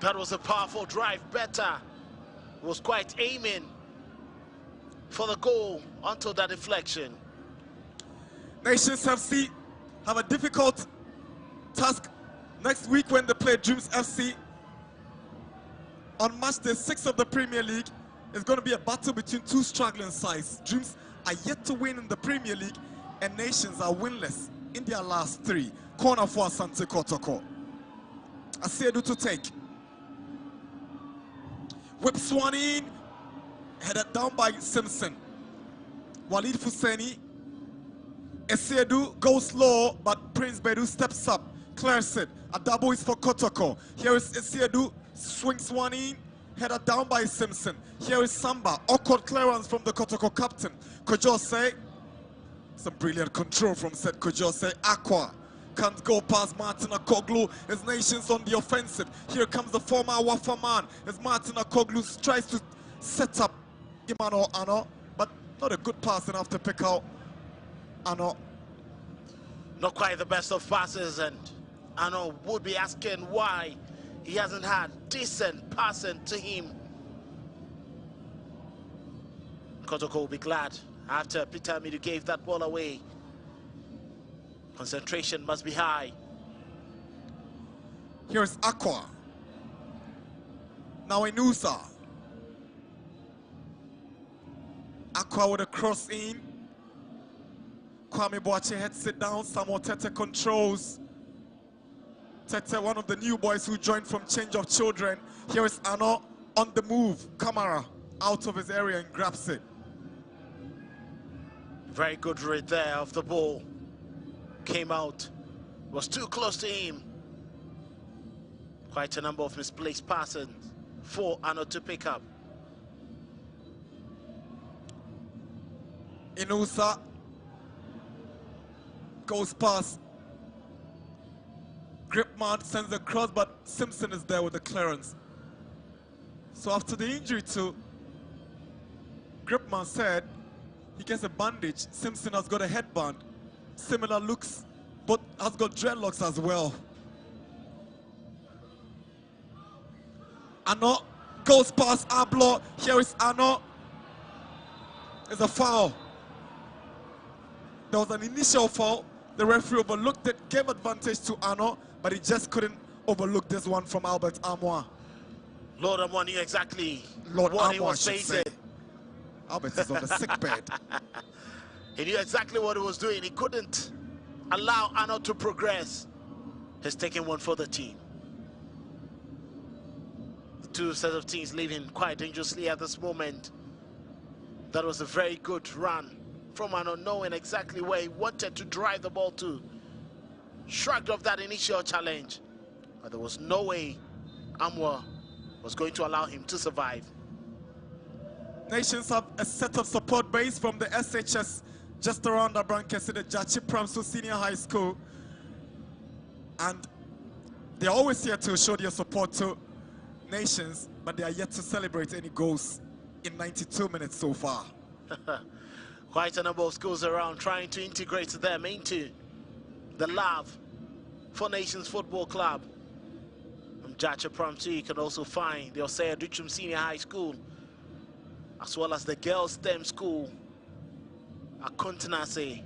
That was a powerful drive. Better was quite aiming for the goal onto that deflection. Nations FC have a difficult task next week when they play Dreams FC. On match day 6 of the Premier League, it's going to be a battle between 2 struggling sides. Dreams are yet to win in the Premier League, and Nations are winless in their last 3. Corner for Asante Kotoko. Asiedu to take. Whip Swan in, headed down by Simpson. Walid Fuseni. Asiedu goes low, but Prince Bedu steps up, clears it. A double is for Kotoko. Here is Asiedu, swings one in, headed down by Simpson. Here is Samba, awkward clearance from the Kotoko captain. Kojose, some brilliant control from said Kojose. Aqua can't go past Martin Akoglu. His Nations on the offensive. Here comes the former Wafa man. As Martin Akoglu tries to set up Imano Ano, but not a good pass enough to pick out Ano. Not quite the best of passes, and Ano would be asking why he hasn't had decent passing to him. Kotoko will be glad after Peter Midu gave that ball away. Concentration must be high. Here's Aqua. Now Inusa. Aqua with a cross in. Kwame Boache heads it down. Samuel Tete controls. Tete, one of the new boys who joined from Change of Children. Here is Ano on the move. Kamara out of his area and grabs it. Very good read there of the ball. Came out. Was too close to him. Quite a number of misplaced passes for Ano to pick up. Inusa goes past. Gripman sends a cross, but Simpson is there with the clearance. So after the injury to Gripman said he gets a bandage. Simpson has got a headband. Similar looks, but has got dreadlocks as well. Ano goes past Ablo. Here is Ano. It's a foul. There was an initial foul. The referee overlooked it, gave advantage to Ano, but he just couldn't overlook this one from Albert Amoa. Lord Amoa knew exactly Lord what he Amoa was facing. Albert is on the sick bed. He knew exactly what he was doing. He couldn't allow Ano to progress. He's taking one for the team. The two sets of teams leading quite dangerously at this moment. That was a very good run from Ano, knowing exactly where he wanted to drive the ball to. Shrugged off that initial challenge, but there was no way Amwa was going to allow him to survive. Nations have a set of support base from the SHS just around the Brankesi, the Jachi Pramso Senior High School. And they're always here to show their support to Nations, but they are yet to celebrate any goals in 92 minutes so far. Quite a number of schools around trying to integrate them into the love for Nations Football Club. From Jacha Pramso, you can also find the Osea Duchum Senior High School, as well as the Girls STEM School at Kontinase.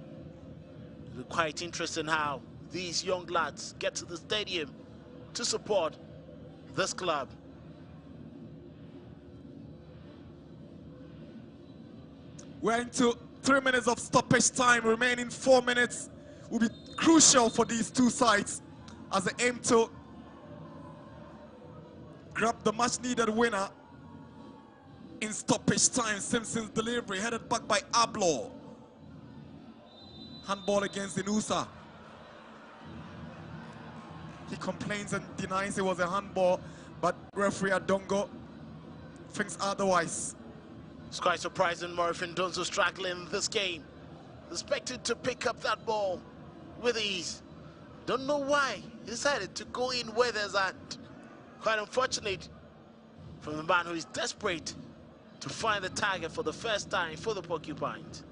It's quite interesting how these young lads get to the stadium to support this club. We're into 3 minutes of stoppage time. Remaining 4 minutes will be crucial for these two sides as they aim to grab the much-needed winner in stoppage time. Simpson's delivery headed back by Ablo. Handball against Inusa. He complains and denies it was a handball, but referee Adongo thinks otherwise. It's quite surprising Morifin Donzo struggling in this game. Expected to pick up that ball with ease. Don't know why he decided to go in where there's that. Quite unfortunate from the man who is desperate to find the target for the first time for the Porcupines.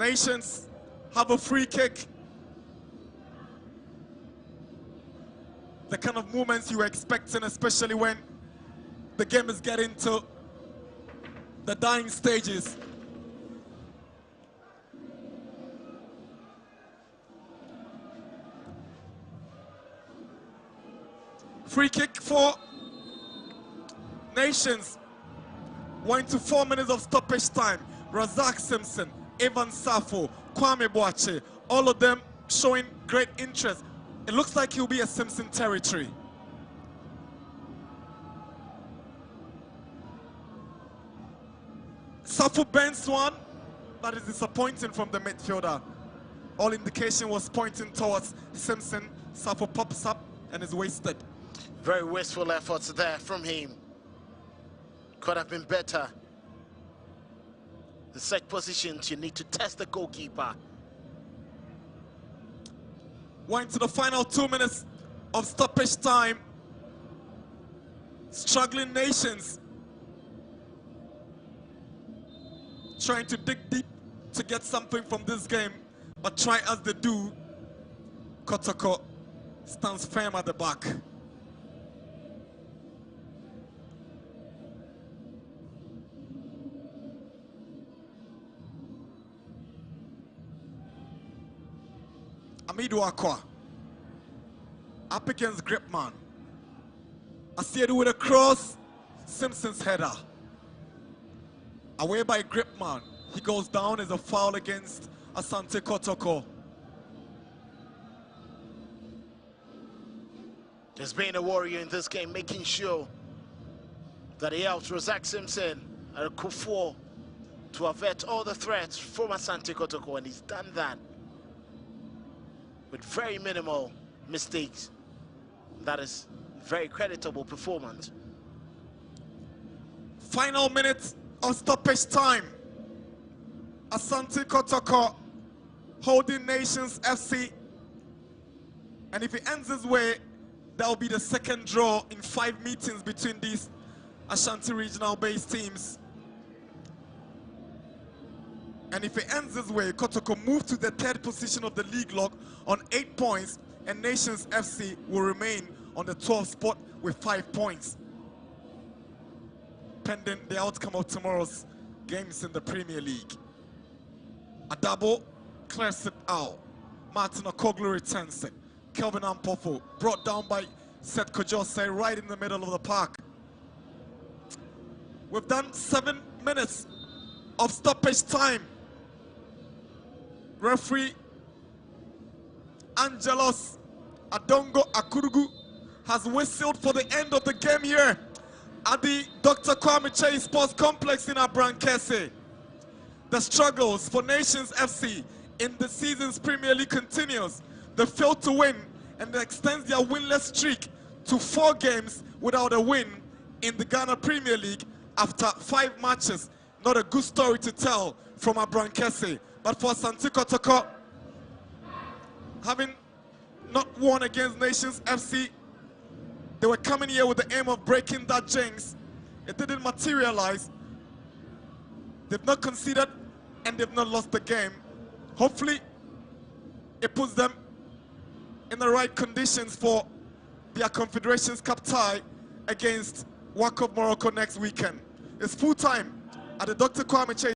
Nations have a free kick. The kind of movements you were expecting, especially when the game is getting to the dying stages. Free kick for Nations. We're into 4 minutes of stoppage time. Razak Simpson, Evan Safo, Kwame Boache, all of them showing great interest. It looks like he'll be a Simpson territory. Safo bends one. That is disappointing from the midfielder. All indication was pointing towards Simpson. Safo pops up and is wasted. Very wasteful efforts there from him. Could have been better. In such positions, you need to test the goalkeeper. We're into the final 2 minutes of stoppage time. Struggling nations trying to dig deep to get something from this game, but try as they do, Kotoko stands firm at the back. Amidu Akwa up against Gripman. Asiedu with a cross, Simpson's header. Away by Gripman. He goes down as a foul against Asante Kotoko. There's been a warrior in this game, making sure that he helps Razak Simpson and Kufuor to avert all the threats from Asante Kotoko, and he's done that with very minimal mistakes. That is very creditable performance. Final minute of stoppage time. Asante Kotoko holding Nations FC. And if it ends this way, that will be the second draw in 5 meetings between these Ashanti regional-based teams. And if it ends this way, Kotoko move to the 3rd position of the league log on 8 points, and Nations FC will remain on the 12th spot with 5 points, pending the outcome of tomorrow's games in the Premier League. Adabo clears it out. Martin Okoglu returns it. Kelvin Ampofo brought down by Seth Kojose right in the middle of the park. We've done 7 minutes of stoppage time. Referee Angelos Adongo Akurugu has whistled for the end of the game here at the Dr. Kwame Chase Sports Complex in Abrankese. The struggles for Nations FC in the season's Premier League continues. They failed to win and they extend their winless streak to 4 games without a win in the Ghana Premier League after 5 matches. Not a good story to tell from Abrankese. But for Asante Kotoko, having not won against Nations FC, they were coming here with the aim of breaking that jinx. It didn't materialize. They've not conceded and they've not lost the game. Hopefully, it puts them in the right conditions for their Confederations Cup tie against WAC of Morocco next weekend. It's full time at the Dr. Kwame Chase